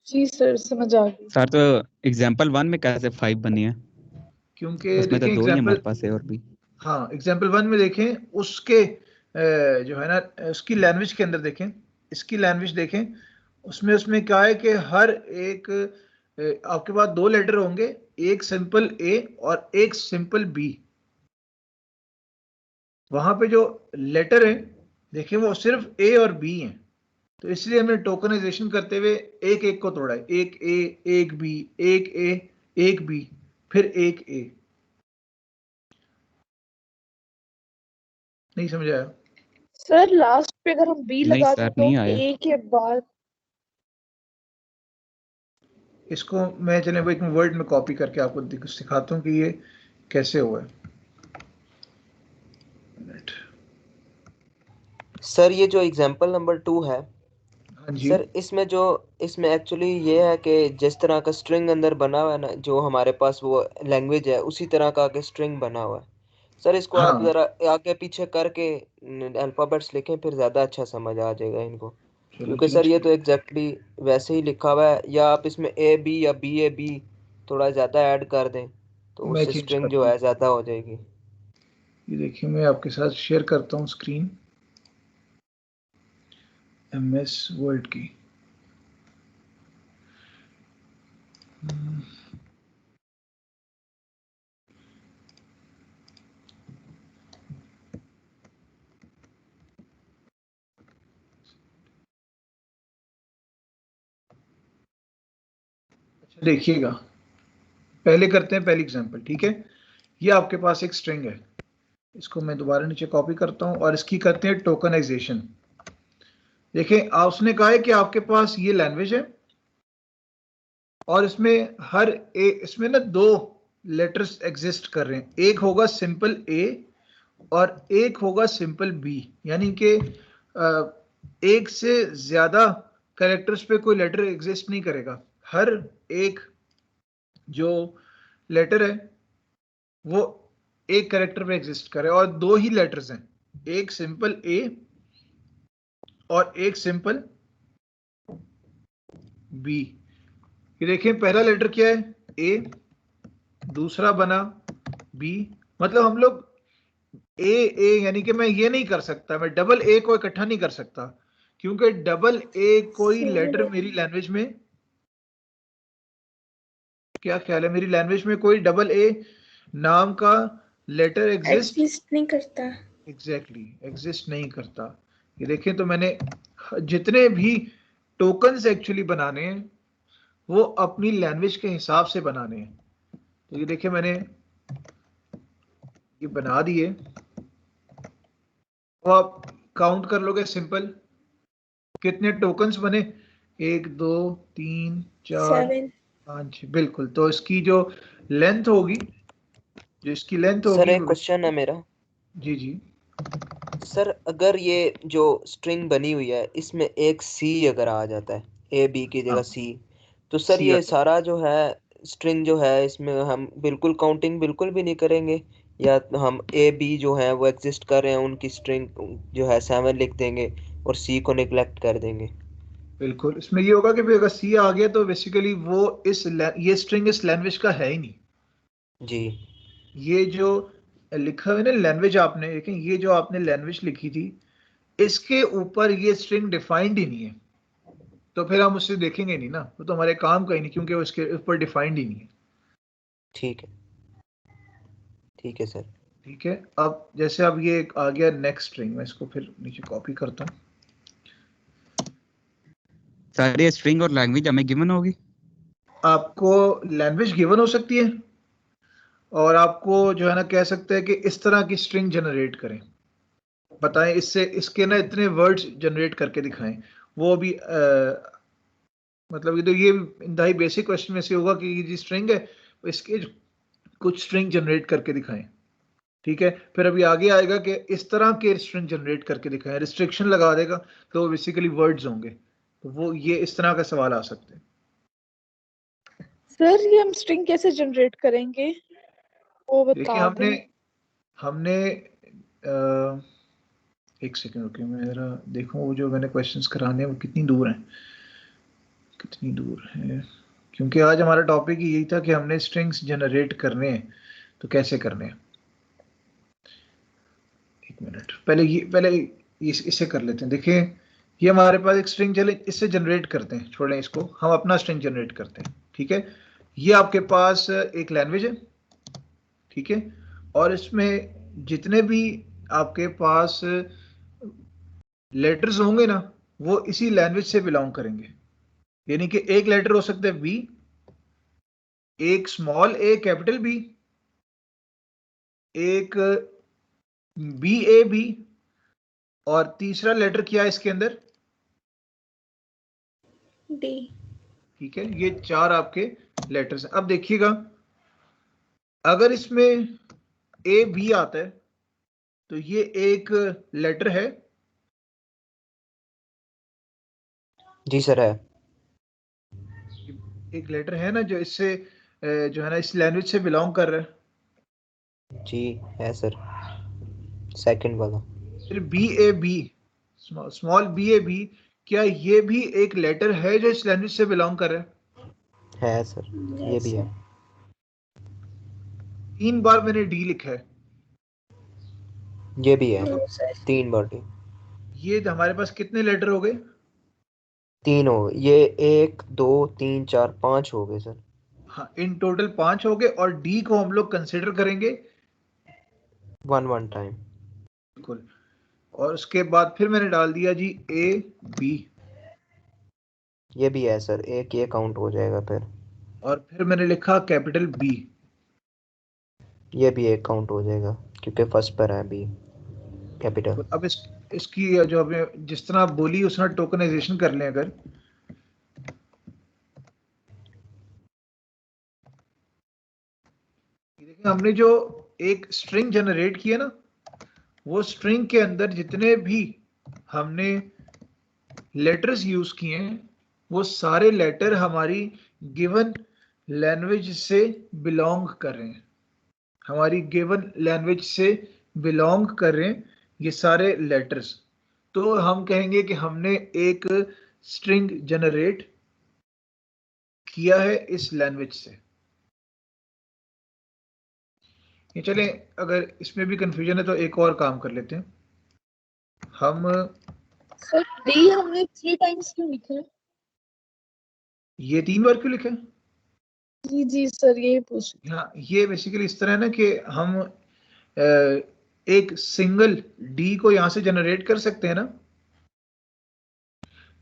जी सर, समझ आ गई। सर तो एग्जांपल 1 में कैसे 5 बनी है? क्योंकि उसमें तो देखें 2 ही हमारे एग्जाम्पल, पास है और भी। हाँ एग्जाम्पल 1 में देखें उसके जो है ना उसकी लैंग्वेज के अंदर देखें, इसकी लैंग्वेज देखें, उसमें उसमें क्या है कि हर एक आपके पास 2 लेटर होंगे, एक सिंपल ए और एक सिंपल बी। वहां पे जो लेटर है देखिए वो सिर्फ ए और बी हैं। तो इसलिए हमने टोकनाइजेशन करते हुए एक एक को तोड़ा है, एक ए एक बी, एक ए एक बी, फिर एक ए। नहीं समझ आया? सर लास्ट पे अगर हम बी नहीं लगा सर, दें तो नहीं आया। ए के बाद इसको मैं चले वो एक वर्ड में कॉपी करके आपको सिखाता हूँ कि ये कैसे हुआ है। मिनट। सर ये जो एग्जांपल नंबर 2 है हाँ जी, सर, इसमें एक्चुअली ये है कि जिस तरह का स्ट्रिंग अंदर बना हुआ है ना, जो हमारे पास वो लैंग्वेज है उसी तरह का आगे स्ट्रिंग बना हुआ है। सर इसको आप हाँ जरा आगे पीछे करके अल्फाबेट्स लिखें, फिर ज़्यादा अच्छा समझ आ जाएगा इनको। चलो क्योंकि जी सर ये ठीक तो एग्जैक्टली वैसे ही लिखा हुआ है, या आप इसमें ए बी या बी ए बी थोड़ा ज़्यादा ऐड कर दें तो है, मैं उससे चेंज स्ट्रिंग जो करता हूँ। है ज़्यादा हो जाएगी। ये देखिए मैं आपके साथ शेयर करता हूँ स्क्रीन MS वर्ड की। अच्छा देखिएगा, पहले करते हैं पहली एग्जांपल, ठीक है। ये आपके पास एक स्ट्रिंग है, इसको मैं दोबारा नीचे कॉपी करता हूँ और इसकी करते हैं टोकनाइजेशन। देखिए उसने कहा है कि आपके पास ये लैंग्वेज है और इसमें ना 2 लेटर्स एग्जिस्ट कर रहे हैं, एक होगा सिंपल ए और एक होगा सिंपल बी। यानी कि एक से ज्यादा कैरेक्टर्स पे कोई लेटर एग्जिस्ट नहीं करेगा। हर एक जो लेटर है वो एक कैरेक्टर पे एग्जिस्ट करे, और 2 ही लेटर्स हैं, एक सिंपल ए और एक सिंपल बी। ये देखें पहला लेटर क्या है, ए, दूसरा बना बी। मतलब हम लोग ए ए यानी कि मैं ये नहीं कर सकता, मैं डबल ए को इकट्ठा नहीं कर सकता, क्योंकि डबल ए कोई लेटर मेरी लैंग्वेज में, क्या ख्याल है, मेरी लैंग्वेज में कोई डबल ए नाम का लेटर एग्जिस्ट नहीं करता। एग्जैक्टली एग्जिस्ट नहीं करता। ये देखें तो मैंने जितने भी टोकन्स एक्चुअली बनाने हैं वो अपनी लैंग्वेज के हिसाब से बनाने हैं। तो ये देखिए मैंने ये बना दिए, तो आप काउंट कर लोगे सिंपल कितने टोकन्स बने, 1 2 3 4 7। 5 6, बिल्कुल। तो इसकी जो लेंथ होगी, जो इसकी लेंथ सर होगी एक वो, क्वेश्चन है मेरा। जी जी सर अगर ये जो स्ट्रिंग बनी हुई है इसमें एक सी अगर आ जाता है, ए बी की हाँ जगह सी, तो सर सी आ ये गया। सारा जो है स्ट्रिंग जो है इसमें हम बिल्कुल काउंटिंग बिल्कुल भी नहीं करेंगे, या हम ए बी जो है वो एग्जिस्ट कर रहे हैं उनकी स्ट्रिंग जो है 7 लिख देंगे और सी को निगलेक्ट कर देंगे? बिल्कुल इसमें ये होगा कि भाई अगर सी आ गया तो बेसिकली वो ये स्ट्रिंग इस लैंग्वेज का है ही नहीं। जी ये जो लिखा हुआ है ना लैंग्वेज, आपने देखें ये जो आपने लैंग्वेज लिखी थी इसके ऊपर ये स्ट्रिंग डिफाइंड ही नहीं है, तो फिर हम उससे देखेंगे नहीं ना, वो तो हमारे काम का ही नहीं, क्योंकि वो इसके ऊपर डिफाइंड ही नहीं है। ठीक है, ठीक है सर। ठीक है, अब जैसे अब ये आ गया नेक्स्ट स्ट्रिंग, मैं इसको फिर नीचे कॉपी करता हूँ। सर ये स्ट्रिंग और लैंग्वेज हमें गिवन होगी? आपको लैंग्वेज गिवन हो सकती है और आपको जो है ना कह सकते हैं कि इस तरह की स्ट्रिंग जनरेट करें। बताएं इससे इसके ना इतने वर्ड्स जनरेट करके दिखाएं। वो भी मतलब ये इंतहाई बेसिक क्वेश्चन में से होगा कि ये जी स्ट्रिंग है, इसके कुछ स्ट्रिंग जनरेट करके दिखाएं। ठीक है, फिर अभी आगे आएगा कि इस तरह के स्ट्रिंग जनरेट करके दिखाएं, रिस्ट्रिक्शन लगा देगा तो बेसिकली वर्ड्स होंगे, तो वो ये इस तरह का सवाल आ सकते हैं। सर ये हम स्ट्रिंग कैसे जनरेट करेंगे वो देखिए बता दें। हमने एक सेकंड रुकिए, मेरा देखूं वो जो मैंने क्वेश्चंस कराने हैं वो कितनी दूर हैं, कितनी दूर है, क्योंकि आज हमारा टॉपिक ही यही था कि हमने स्ट्रिंग्स जनरेट करने हैं तो कैसे करने हैं। एक मिनट, पहले इसे कर लेते हैं। देखिए ये हमारे पास एक स्ट्रिंग चले, इससे जनरेट करते हैं, छोड़ें इसको, हम अपना स्ट्रिंग जनरेट करते हैं। ठीक है, ये आपके पास एक लैंग्वेज है, ठीक है, और इसमें जितने भी आपके पास लेटर्स होंगे ना वो इसी लैंग्वेज से बिलोंग करेंगे। यानी कि एक लेटर हो सकता है बी, एक स्मॉल ए कैपिटल बी, एक बी ए बी, और तीसरा लेटर क्या है इसके अंदर, डी। ठीक है, ये चार आपके लेटर्स हैं। अब देखिएगा अगर इसमें ए बी आता है तो ये एक लेटर है। जी सर है। एक लेटर है ना जो इससे जो है ना इस लैंग्वेज से बिलोंग कर रहा है। जी है सर, सेकंड वाला। फिर B A B, small B A B, क्या ये भी एक लेटर है जो इस लैंग्वेज से बिलोंग कर रहा है? है सर, ये भी है। 3 बार मैंने डी लिखा है, ये भी है, 3 बार डी। ये हमारे पास कितने लेटर हो गए? 3 हो गए, ये 1 2 3 4 5 हो गए सर। हाँ, इन टोटल 5 हो गए, और डी को हम लोग कंसिडर करेंगे 1 टाइम। बिल्कुल। और उसके बाद फिर मैंने डाल दिया जी ए बी, ये भी है सर, एक ये काउंट हो जाएगा फिर। और फिर मैंने लिखा कैपिटल बी, ये भी एक काउंट हो जाएगा क्योंकि फर्स्ट पर है बी कैपिटल। अब इसकी जो हमें जिस तरह बोली उस तरह टोकनाइजेशन कर लें। अगर देखिए हमने जो एक स्ट्रिंग जनरेट किया ना, वो स्ट्रिंग के अंदर जितने भी हमने लेटर्स यूज किए हैं वो सारे लेटर हमारी गिवन लैंग्वेज से बिलोंग कर रहे हैं, हमारी गिवन लैंग्वेज से बिलोंग कर रहे हैं ये सारे लेटर्स। तो हम कहेंगे कि हमने एक स्ट्रिंग जनरेट किया है इस लैंग्वेज से। ये चलें, अगर इसमें भी कंफ्यूजन है तो एक और काम कर लेते हैं हम। सर डी हमने 3 टाइम्स क्यों लिखा है? ये 3 बार क्यों लिखा है? जी जी सर ये पूछ। हाँ, ये बेसिकली इस तरह है ना कि हम एक सिंगल डी को यहां से जनरेट कर सकते हैं ना,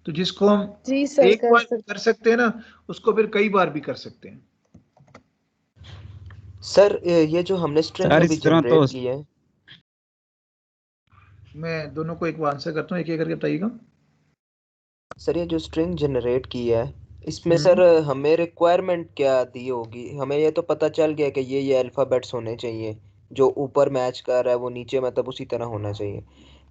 तो जिसको हम जी सर एक बार कर कर सकते हैं ना उसको फिर कई बार भी कर सकते हैं। सर ये जो हमने स्ट्रिंग सर अभी इस तरह तो जनरेट की है। मैं दोनों को एक बार आंसर करता हूँ, एक एक करके बताइएगा। सर ये जो स्ट्रिंग जनरेट की है इसमें हम्म। सर हमें रिक्वायरमेंट क्या दी होगी? हमें ये तो पता चल गया कि ये अल्फ़ाबेट्स होने चाहिए, जो ऊपर मैच कर रहा है वो नीचे मतलब उसी तरह होना चाहिए।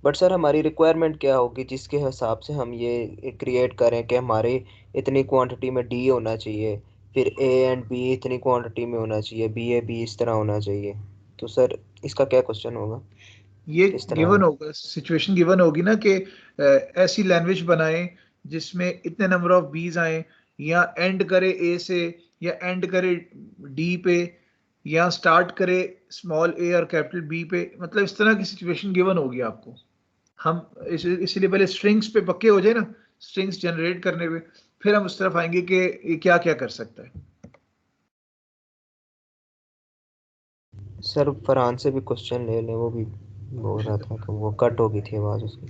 बट सर हमारी रिक्वायरमेंट क्या होगी जिसके हिसाब से हम ये क्रिएट करें कि हमारे इतनी क्वांटिटी में डी होना चाहिए, फिर ए एंड बी इतनी क्वांटिटी में होना चाहिए, बी ए बी इस तरह होना चाहिए। तो सर इसका क्या क्वेश्चन होगा? ये किस तरह गिवन होगा, सिचुएशन गिवन होगी ना कि ऐसी लैंग्वेज बनाएं जिसमें इतने नंबर ऑफ बीज आए, या एंड करे ए से, या एंड करे डी पे, या स्टार्ट करे स्मॉल ए और कैपिटल बी पे, मतलब इस तरह की सिचुएशन गिवन होगी आपको। हम इसीलिए पहले स्ट्रिंग्स पे पक्के हो जाए ना, स्ट्रिंग्स जनरेट करने पे, फिर हम उस तरफ आएंगे कि ये क्या क्या कर सकता है। सर फरहान से भी क्वेश्चन ले लें, वो भी बोल रहा था कि वो कट हो गई थी आवाज़ उसकी।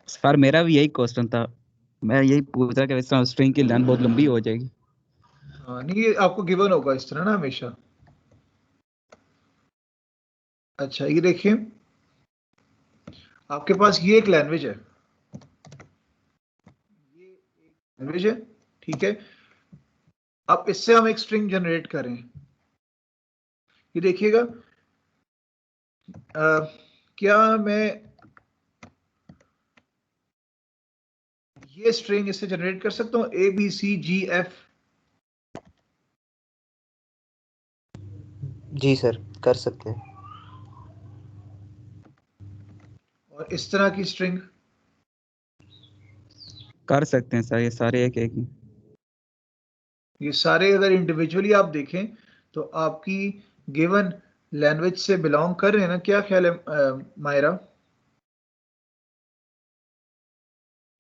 सर मेरा भी यही क्वेश्चन था, मैं यही पूछ रहा कि इस तरह स्ट्रिंग की लेंथ बहुत लंबी हो जाएगी। हाँ नहीं, ये आपको गिवन होगा इस तरह ना हमेशा। अच्छा ये देखिए, आपके पास ये एक लैंग्वेज है, ये एक लैंग्वेज है, ठीक है। अब इससे हम एक स्ट्रिंग जनरेट करें, ये देखिएगा, क्या मैं ये स्ट्रिंग इससे जनरेट कर सकता हूँ, ABCGF? जी सर, कर सकते हैं। और इस तरह की स्ट्रिंग कर सकते हैं सर, ये सारे एक एक ही। ये सारे अगर इंडिविजुअली आप देखें तो आपकी गिवन लैंग्वेज से बिलोंग कर रहे हैं ना, क्या ख्याल है मायरा?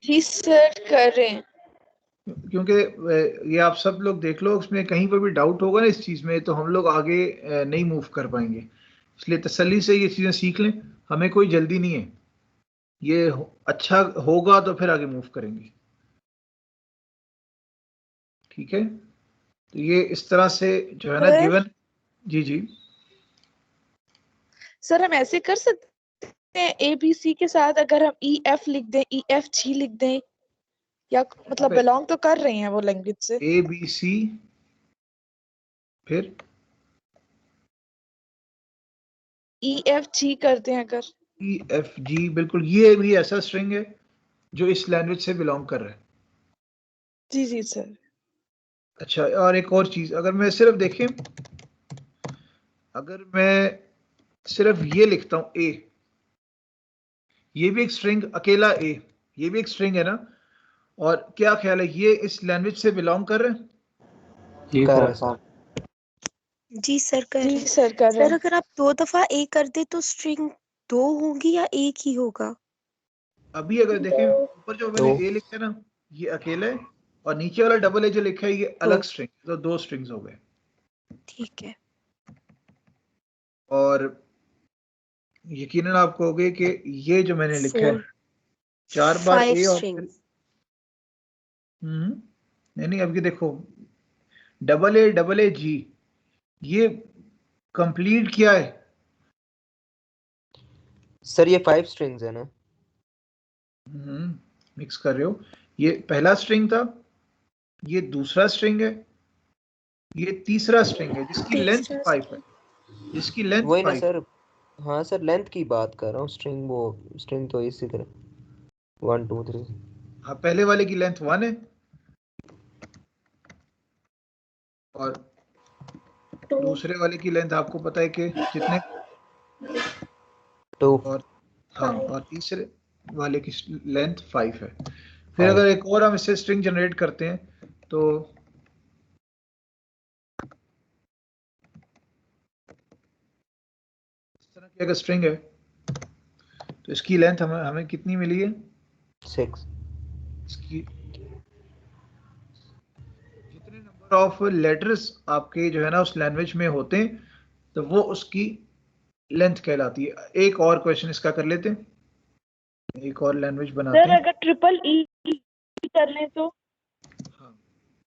जी सर, कर रहे हैं। क्योंकि ये आप सब लोग देख लो, उसमें कहीं पर भी डाउट होगा ना इस चीज़ में, तो हम लोग आगे नहीं मूव कर पाएंगे। इसलिए तसल्ली से ये चीज़ें सीख लें, हमें कोई जल्दी नहीं है, ये अच्छा होगा तो फिर आगे मूव करेंगे, ठीक है। तो ये इस तरह से जो है ना सर गिवन। जी जी, सर हम ऐसे कर सकते हैं, ABC के साथ अगर हम EF लिख दें, EFG लिख दें, या मतलब बिलोंग तो कर रहे हैं वो लैंग्वेज से। ABC फिर EFG करते हैं अगर। EFG, बिल्कुल ये भी ऐसा स्ट्रिंग है जो इस लैंग्वेज से बिलोंग कर रहा है। जी जी सर। अच्छा, और एक और चीज, अगर मैं सिर्फ देखें, अगर मैं सिर्फ ये लिखता हूं ए, ये भी एक स्ट्रिंग, अकेला ए, ये भी एक स्ट्रिंग है ना, और क्या ख्याल है ये इस लैंग्वेज से बिलोंग कर रहे हैं? जी कर सर। रहे सर। जी सर कर जी रहे हैं। सर, कर रहे सर हैं। अगर आप 2 दफा ए कर दे तो स्ट्रिंग 2 होगी या एक ही होगा? अभी अगर देखें ऊपर जो मैंने तो ए लिखा है ना, ये अकेला है, और नीचे वाला डबल ए जो लिखा है ये दो, अलग स्ट्रिंग, तो 2 स्ट्रिंग्स हो गए। ठीक है। और यकीनन आपको हो गए कि ये जो मैंने लिखा है 4 4 बार 5 ए और फिर स्ट्रिंग्स। नहीं नहीं, अब ये देखो, डबल ए जी, ये कंप्लीट किया है। सर ये 5 स्ट्रिंग्स है ना? मिक्स कर रहे हो, ये पहला स्ट्रिंग था, ये दूसरा स्ट्रिंग है, ये तीसरा स्ट्रिंग है जिसकी लेंथ तीसरा 5 है, जिसकी लेंथ वही ना 5। सर। हाँ सर, लेंथ की बात कर रहा हूँ, स्ट्रिंग वो स्ट्रिंग तो इसी तरह 1 2 3। हाँ, पहले वाले की लेंथ 1 है, और दूसरे वाले की लेंथ आपको पता है कि कितने, 2 और हाँ, और तीसरे वाले की लेंथ 5 है। फिर 5। अगर एक और हम इससे स्ट्रिंग जनरेट करते हैं तो इस तरह की अगर स्ट्रिंग है तो इसकी लेंथ हमें हमें कितनी मिली है? 6। इसकी जितने नंबर ऑफ लेटर्स आपके जो है ना उस लैंग्वेज में होते हैं, तो वो उसकी लेंथ कहलाती है। एक और क्वेश्चन इसका कर लेते हैं, एक और लैंग्वेज बनाते सर हैं। अगर ट्रिपल ई कर लें तो? हाँ,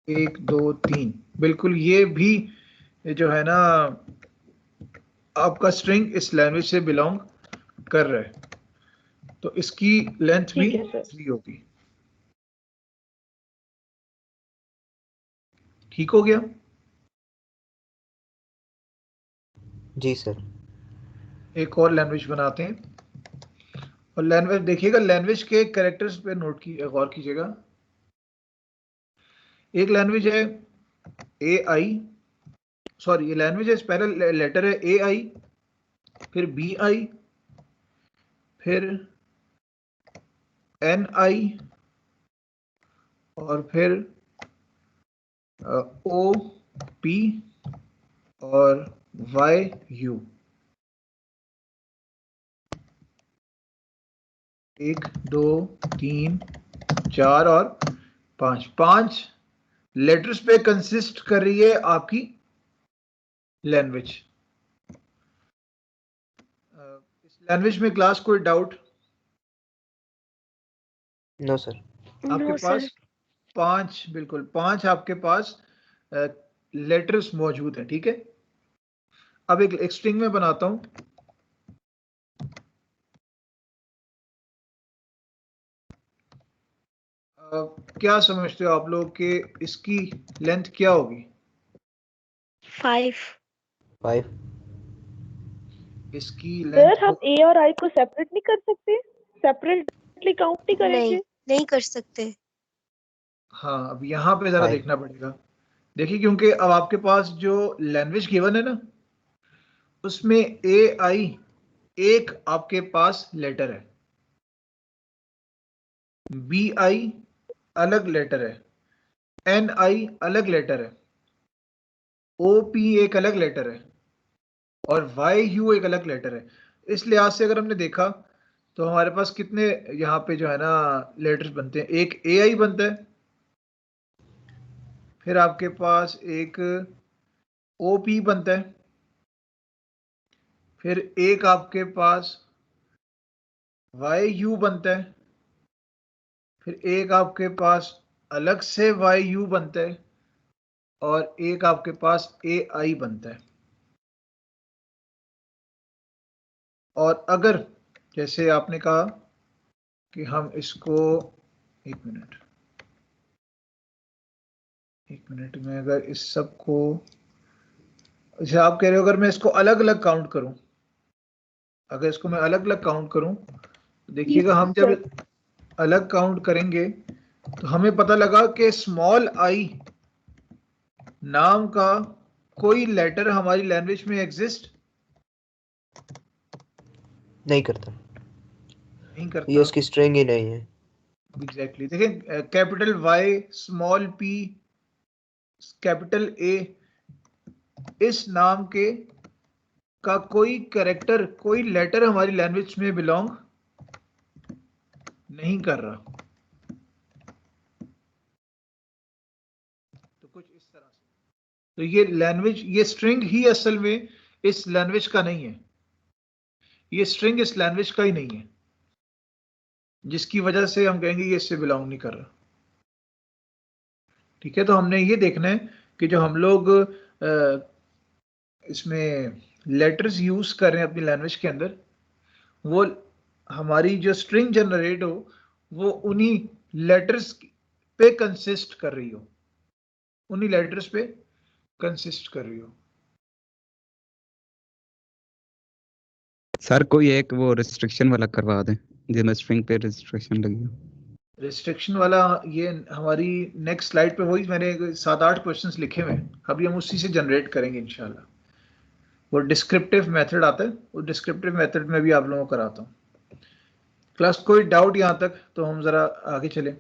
1 2 3, बिल्कुल ये भी जो है ना आपका स्ट्रिंग इस लैंग्वेज से बिलोंग कर रहा है, तो इसकी लेंथ भी ठीक है सर। 3 होगी। ठीक हो गया? जी सर। एक और लैंग्वेज बनाते हैं, और लैंग्वेज देखिएगा, लैंग्वेज के कैरेक्टर्स पे नोट की गौर कीजिएगा। एक लैंग्वेज है ए आई, सॉरी ये लैंग्वेज है, पहला लेटर है ए आई, फिर बी आई, फिर एन आई, और फिर ओ पी, और वाई यू। 1 2 3 4 और 5, 5 लेटर्स पे कंसिस्ट कर रही है आपकी लैंग्वेज। इस लैंग्वेज में क्लास कोई डाउट? No sir. आपके नो पास सर। 5, बिल्कुल 5 आपके पास लेटर्स मौजूद हैं, ठीक है। अब एक स्ट्रिंग में बनाता हूं, क्या समझते हो आप लोग कि इसकी लेंथ क्या होगी? 5। 5। इसकी सर लेंथ हम ए और आई को सेपरेट नहीं कर सकते, सेपरेटली काउंट नहीं नहीं करेंगे? नहीं कर सकते। हाँ, अब यहाँ पे जरा 5। देखना पड़ेगा। देखिए, क्योंकि अब आपके पास जो लैंग्वेज गिवन है ना, उसमें ए आई एक आपके पास लेटर है, बी आई अलग लेटर है, एन आई अलग लेटर है, ओ पी एक अलग लेटर है, और वाई यू एक अलग लेटर है। इस लिहाज से अगर हमने देखा तो हमारे पास कितने यहाँ पे जो है ना लेटर्स बनते हैं? एक ए आई बनता है, फिर आपके पास एक ओ पी बनता है, फिर एक आपके पास वाई यू बनता है, फिर एक आपके पास अलग से वाई यू बनता है, और एक आपके पास ए आई बनता है। और अगर जैसे आपने कहा कि हम इसको एक मिनट में अगर इस सब को, जैसे आप कह रहे हो अगर मैं इसको अलग अलग काउंट करूं, अगर इसको मैं अलग अलग काउंट करूं, तो देखिएगा हम जब अलग काउंट करेंगे तो हमें पता लगा कि स्मॉल आई नाम का कोई लेटर हमारी लैंग्वेज में एग्जिस्ट नहीं करता, नहीं ये करता। उसकी स्ट्रिंग ही नहीं है। एग्जैक्टली देखिए, capital Y, small P, capital A, इस नाम के का कोई कैरेक्टर, कोई लेटर हमारी लैंग्वेज में बिलोंग नहीं कर रहा। तो कुछ इस तरह से, तो ये लैंग्वेज, ये स्ट्रिंग ही असल में इस लैंग्वेज का नहीं है, ये स्ट्रिंग इस लैंग्वेज का ही नहीं है, जिसकी वजह से हम कहेंगे ये इससे बिलोंग नहीं कर रहा। ठीक है, तो हमने ये देखना है कि जो हम लोग इसमें लेटर्स यूज कर रहे हैं अपनी लैंग्वेज के अंदर, वो हमारी जो स्ट्रिंग जनरेट हो वो उन्हीं लेटर्स पे कंसिस्ट कर रही हो, उन्हीं लेटर्स पे कंसिस्ट कर रही हो। सर कोई एक वो रिस्ट्रिक्शन वाला करवा दें जिसमें स्ट्रिंग पे रिस्ट्रिक्शन लगी हो। रिस्ट्रिक्शन वाला, ये हमारी नेक्स्ट स्लाइड पे वही मैंने 7-8 क्वेश्चंस लिखे हुए हैं, अभी हम उसी से जनरेट करेंगे इंशाल्लाह। वो डिस्क्रिप्टिव मेथड आता है, वो डिस्क्रिप्टिव मेथड में भी आप लोगों को कराता हूँ। क्लास कोई डाउट यहाँ तक? तो हम जरा आगे चलें।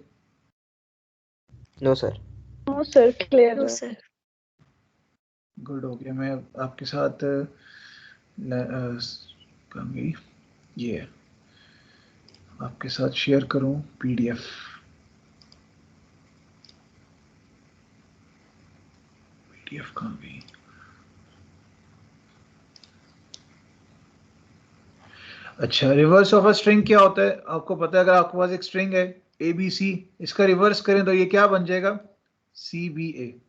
No sir. No sir, clear no है। सर। गुड, हो गया। मैं आपके साथ कहाँ गई ये, आपके साथ शेयर करूं पीडीएफ। पीडीएफ कहाँ गई? अच्छा, रिवर्स ऑफ अ स्ट्रिंग क्या होता है आपको पता है? अगर आपके पास एक स्ट्रिंग है ए बी सी, इसका रिवर्स करें तो ये क्या बन जाएगा? सी बी ए।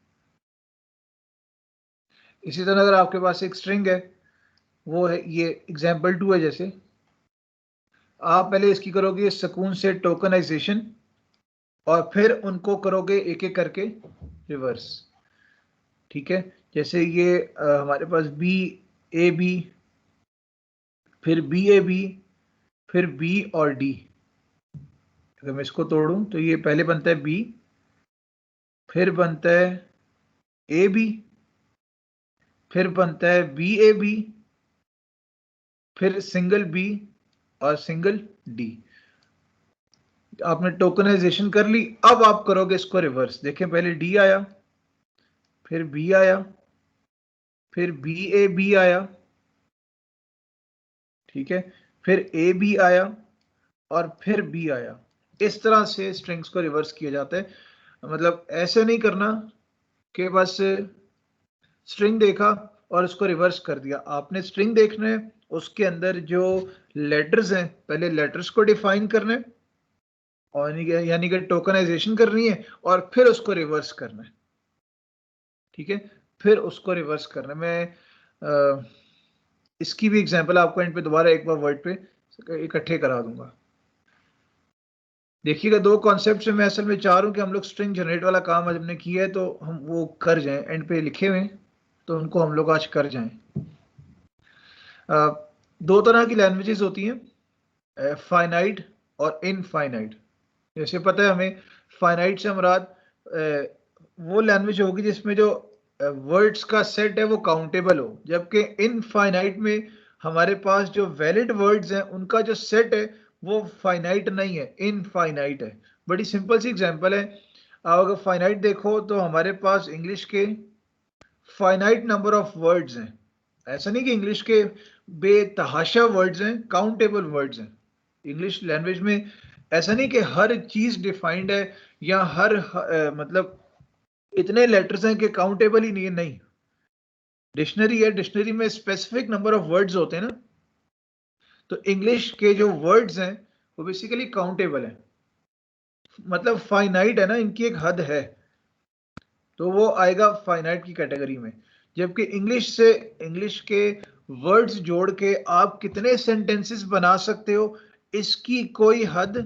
इसी तरह अगर आपके पास एक स्ट्रिंग है, वो है ये एग्जाम्पल 2 है, जैसे आप पहले इसकी करोगे सुकून से टोकनाइजेशन, और फिर उनको करोगे एक एक करके रिवर्स। ठीक है, जैसे ये हमारे पास बी ए बी, फिर बी ए बी, फिर बी और डी। अगर मैं इसको तोड़ूं तो ये पहले बनता है बी, फिर बनता है ए बी, फिर बनता है बी ए बी, फिर सिंगल बी और सिंगल डी। आपने टोकनाइजेशन कर ली, अब आप करोगे इसको रिवर्स। देखें, पहले डी आया, फिर बी आया, फिर बी ए बी आया, ठीक है, फिर ए बी आया, और फिर बी आया। इस तरह से स्ट्रिंग्स को रिवर्स किया जाता है। मतलब ऐसे नहीं करना कि बस स्ट्रिंग देखा और उसको रिवर्स कर दिया। आपने स्ट्रिंग देखना है, उसके अंदर जो लेटर्स हैं पहले लेटर्स को डिफाइन करना है, और यानी कि टोकनाइजेशन करनी है, और फिर उसको रिवर्स करना है। ठीक है, फिर उसको रिवर्स करना है। मैं इसकी भी एग्जांपल आपको एंड पे दोबारा एक बार वर्ड पे इकट्ठे करा दूंगा। देखिएगा दो कॉन्सेप्ट से मैं असल में चाह रहा हूँ कि हम लोग स्ट्रिंग जनरेट वाला काम आज हमने किया है तो हम वो कर जाएं, एंड पे लिखे हुए हैं तो उनको हम लोग आज कर जाएं। दो तरह की लैंग्वेजेस होती हैं, फाइनाइट और इनफाइनाइट। जैसे पता है हमें फाइनाइट से मुराद वो लैंग्वेज होगी जिसमें जो वर्ड्स का सेट है वो काउंटेबल हो, जबकि इनफाइनाइट में हमारे पास जो वैलिड वर्ड्स हैं उनका जो सेट है वो फाइनाइट नहीं है, इनफाइनाइट है। बड़ी सिंपल सी एग्जांपल है, आप अगर फाइनाइट देखो तो हमारे पास इंग्लिश के फाइनाइट नंबर ऑफ वर्ड्स हैं। ऐसा नहीं कि इंग्लिश के बेतहाशा वर्ड्स हैं, काउंटेबल वर्ड्स हैं। इंग्लिश लैंग्वेज में ऐसा नहीं कि हर चीज डिफाइंड है या हर मतलब इतने लेटर्स हैं कि काउंटेबल ही नहीं है, नहीं। डिक्शनरी है, डिक्शनरी में स्पेसिफिक नंबर ऑफ वर्ड्स होते हैं ना, तो इंग्लिश के जो वर्ड्स हैं वो बेसिकली काउंटेबल है, मतलब फाइनाइट है ना, इनकी एक हद है, तो वो आएगा फाइनाइट की कैटेगरी में। जबकि इंग्लिश के वर्ड्स जोड़ के आप कितने सेंटेंसेस बना सकते हो इसकी कोई हद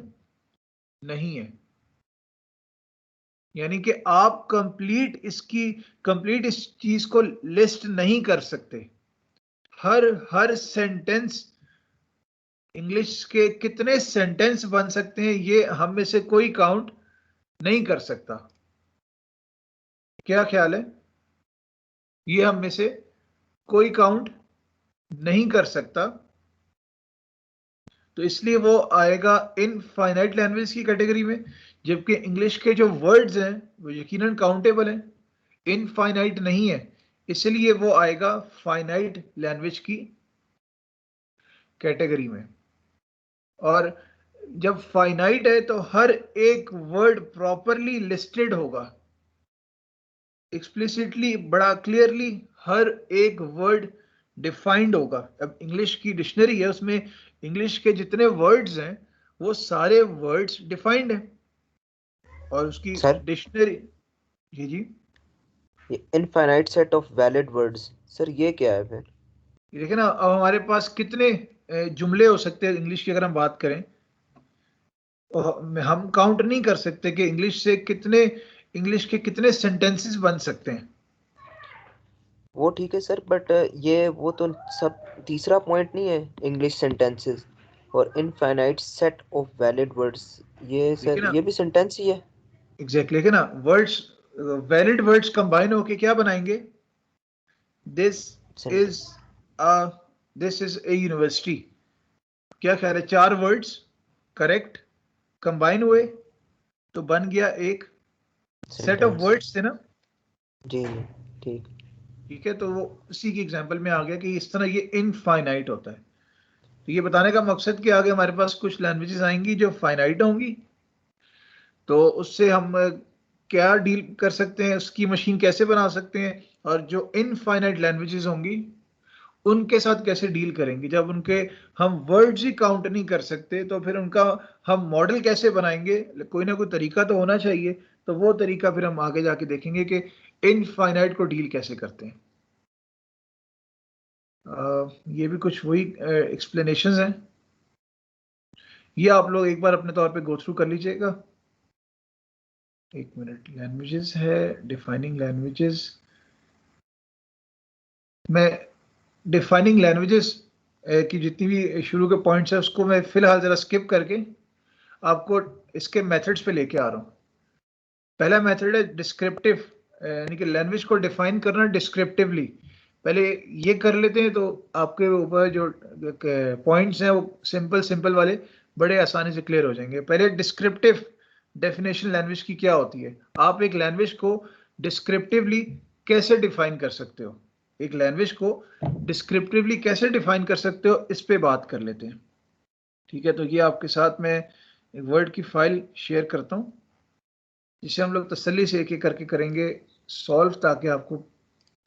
नहीं है, यानी कि आप कंप्लीट इस चीज को लिस्ट नहीं कर सकते। हर सेंटेंस, इंग्लिश के कितने सेंटेंस बन सकते हैं ये हम में से कोई काउंट नहीं कर सकता। क्या ख्याल है? ये हम में से कोई काउंट नहीं कर सकता, तो इसलिए वो आएगा इनफाइनाइट लैंग्वेज की कैटेगरी में। जबकि इंग्लिश के जो वर्ड्स हैं वो यकीनन काउंटेबल हैं, इनफाइनाइट नहीं है, इसलिए वो आएगा फाइनाइट लैंग्वेज की कैटेगरी में। और जब फाइनाइट है तो हर एक वर्ड प्रॉपरली लिस्टेड होगा, एक्सप्लिसिटली, बड़ा क्लियरली हर एक वर्ड डिफाइंड होगा। अब इंग्लिश की डिक्शनरी है, उसमें इंग्लिश के जितने वर्ड्स हैं वो सारे वर्ड्स डिफाइंड हैं, और उसकी डिक्शनरी। जी जी, ये infinite set of valid words, sir ये क्या है फिर? देखिए ना, अब हमारे पास कितने जुमले हो सकते हैं इंग्लिश की, अगर हम बात करें तो हम काउंट नहीं कर सकते कि इंग्लिश के कितने सेंटेंसेस बन सकते हैं। वो ठीक है सर, बट ये वो तो सब तीसरा पॉइंट नहीं है, इंग्लिश सेंटेंसेस और infinite set of valid words, ये सर ये भी सेंटेंस ही है। एग्जैक्टली, है ना, वर्ड्स, वैलिड वर्ड्स कंबाइन होके क्या बनाएंगे? This is a university. क्या ख्याल है, 4 वर्ड्स करेक्ट कंबाइन हुए तो बन गया एक सेट ऑफ वर्ड्स थे ना। जी ठीक ठीक है, तो वो उसी की एग्जांपल में आ गया कि इस तरह ये इनफाइनाइट होता है। तो ये बताने का मकसद कि आगे हमारे पास कुछ लैंग्वेजेस आएंगी जो फाइनाइट होंगी, तो उससे हम क्या डील कर सकते हैं, उसकी मशीन कैसे बना सकते हैं, और जो इनफाइनाइट लैंग्वेजेस होंगी उनके साथ कैसे डील करेंगे। जब उनके हम वर्ड्स ही काउंट नहीं कर सकते तो फिर उनका हम मॉडल कैसे बनाएंगे? कोई ना कोई तरीका तो होना चाहिए, तो वो तरीका फिर हम आगे जाके देखेंगे कि इनफाइनाइट को डील कैसे करते हैं। ये भी कुछ वही एक्सप्लेनेशंस हैं, ये आप लोग एक बार अपने तौर पे गो थ्रू कर लीजिएगा। एक मिनट, लैंग्वेजेस है, डिफाइनिंग लैंग्वेजेस। मैं डिफाइनिंग लैंग्वेजेस की जितनी भी शुरू के पॉइंट्स है उसको मैं फिलहाल जरा स्किप करके आपको इसके मेथड्स पे लेके आ रहा हूँ। पहला मेथड है डिस्क्रिप्टिव, यानी कि लैंग्वेज को डिफाइन करना डिस्क्रिप्टिवली। पहले ये कर लेते हैं तो आपके ऊपर जो पॉइंट्स हैं वो सिंपल वाले बड़े आसानी से क्लियर हो जाएंगे। पहले डिस्क्रिप्टिव डेफिनेशन लैंग्वेज की क्या होती है, आप एक लैंग्वेज को डिस्क्रिप्टिवली कैसे डिफाइन कर सकते हो, एक लैंग्वेज को डिस्क्रिप्टिवली कैसे डिफाइन कर सकते हो, इस पे बात कर लेते हैं। ठीक है, तो ये आपके साथ मैं एक वर्ड की फाइल शेयर करता हूँ जिसे हम लोग तसल्ली से एक एक करके करेंगे सॉल्व, ताकि आपको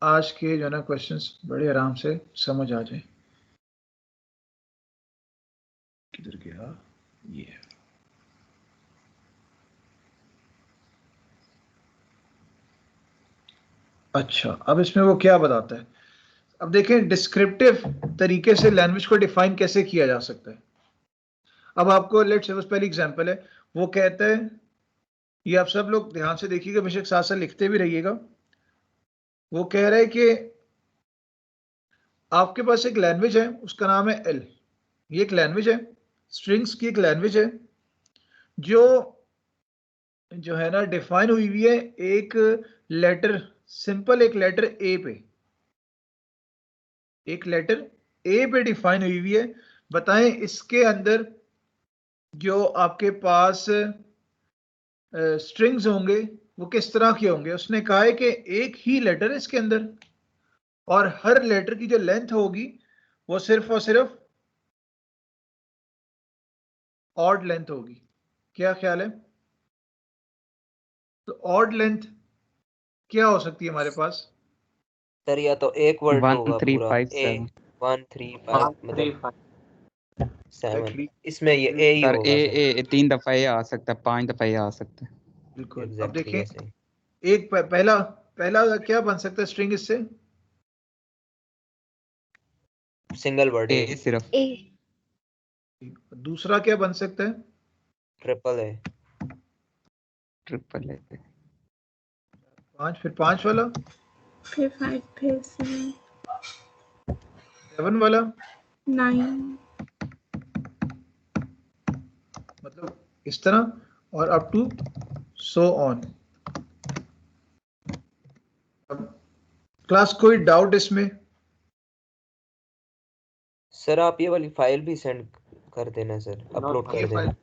आज के जो है ना क्वेश्चंस बड़े आराम से समझ आ जाए। किधर गया ये? अच्छा, अब इसमें वो क्या बताता है, अब देखें डिस्क्रिप्टिव तरीके से लैंग्वेज को डिफाइन कैसे किया जा सकता है। अब आपको लेट्स सपोज पहली एग्जांपल है, वो कहता है, ये आप सब लोग ध्यान से देखिएगा, बेशक साथ साथ लिखते भी रहिएगा। वो कह रहा है कि आपके पास एक लैंग्वेज है, उसका नाम है एल। ये एक लैंग्वेज है, स्ट्रिंग्स की एक लैंग्वेज है, जो है ना डिफाइन हुई है एक लेटर, सिंपल एक लेटर ए पे, एक लेटर ए पे डिफाइन हुई है। बताएं इसके अंदर जो आपके पास स्ट्रिंग्स होंगे वो किस तरह के होंगे। उसने कहा है कि एक ही लेटर है इसके अंदर, और हर लेटर की जो लेंथ होगी वो सिर्फ और सिर्फ ऑड लेंथ होगी। क्या ख्याल है? तो ऑड लेंथ क्या हो सकती है हमारे पास? सर या तो एक वर्ड होगा पूरा, 1357 135 मतलब 7, Exactly. इसमें ये ए ही सर होगा सर। ए 3 दफा ये आ सकता है, 5 दफा ये आ सकता है। बिल्कुल। अब एग्जैक्टली देखें, ऐसे ही। एक पहला पहला क्या बन सकता है स्ट्रिंग इससे? सिंगल वर्ड ए ए, सिर्फ ए। दूसरा क्या बन सकता है? Triple A, triple A. 5, फिर 5 वाला, फिर 5, फिर 7, 7 वाला, 9, मतलब इस तरह, और up to so on. Class कोई डाउट इसमें? सर आप ये वाली फाइल भी सेंड कर देना सर, अपलोड ये कर फाइल देना।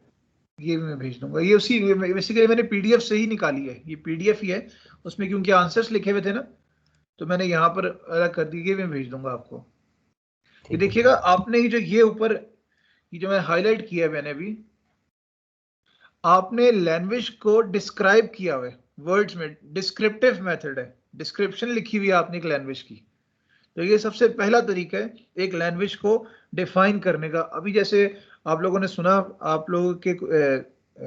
ये मैं भेज दूंगा। ये उसी बेसिकली मैंने पीडीएफ से ही निकाली है, ये पीडीएफ ही है, उसमें क्योंकि आंसर्स लिखे हुए थे ना, तो मैंने यहाँ पर अलग कर दी, ये मैं भेज दूंगा आपको। ये ठीक है देखिएगा, आपने ये जो ये ऊपर ये जो मैं हाईलाइट किया है मैंने भी, आपने लैंग्वेज को डिस्क्राइब किया हुआ है वर्ड्स में, डिस्क्रिप्टिव मेथड है, डिस्क्रिप्शन लिखी हुई है आपने एक लैंग्वेज की। तो ये सबसे पहला तरीका है एक लैंग्वेज को डिफाइन करने का। अभी जैसे आप लोगों ने सुना, आप लोगों के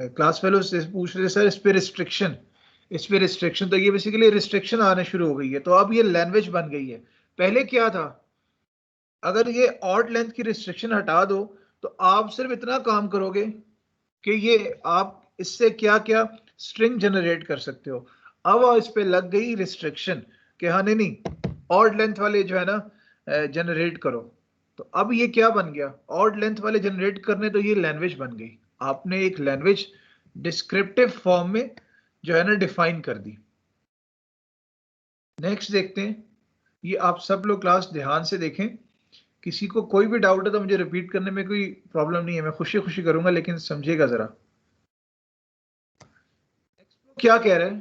क्लास फेलो से पूछ रहे सर इस पे रिस्ट्रिक्शन, इस पे रिस्ट्रिक्शन, तो ये बेसिकली रिस्ट्रिक्शन आने शुरू हो गई है। तो अब ये लैंग्वेज बन गई है। पहले क्या था, अगर ये ऑड लेंथ की रिस्ट्रिक्शन हटा दो तो आप सिर्फ इतना काम करोगे कि ये आप इससे क्या क्या स्ट्रिंग जनरेट कर सकते हो। अब इस पे लग गई रिस्ट्रिक्शन कि हाँ नहीं, ऑड लेंथ वाले जो है ना जनरेट करो। तो अब ये क्या बन गया, ऑड लेंथ वाले जनरेट करने, तो ये लैंग्वेज बन गई। आपने एक लैंग्वेज डिस्क्रिप्टिव फॉर्म में जो है ना डिफाइन कर दी। नेक्स्ट देखते हैं, ये आप सब लोग क्लास ध्यान से देखें, किसी को कोई भी डाउट है तो मुझे रिपीट करने में कोई प्रॉब्लम नहीं है, मैं खुशी खुशी करूंगा, लेकिन समझिएगा जरा। क्या कह रहे हैं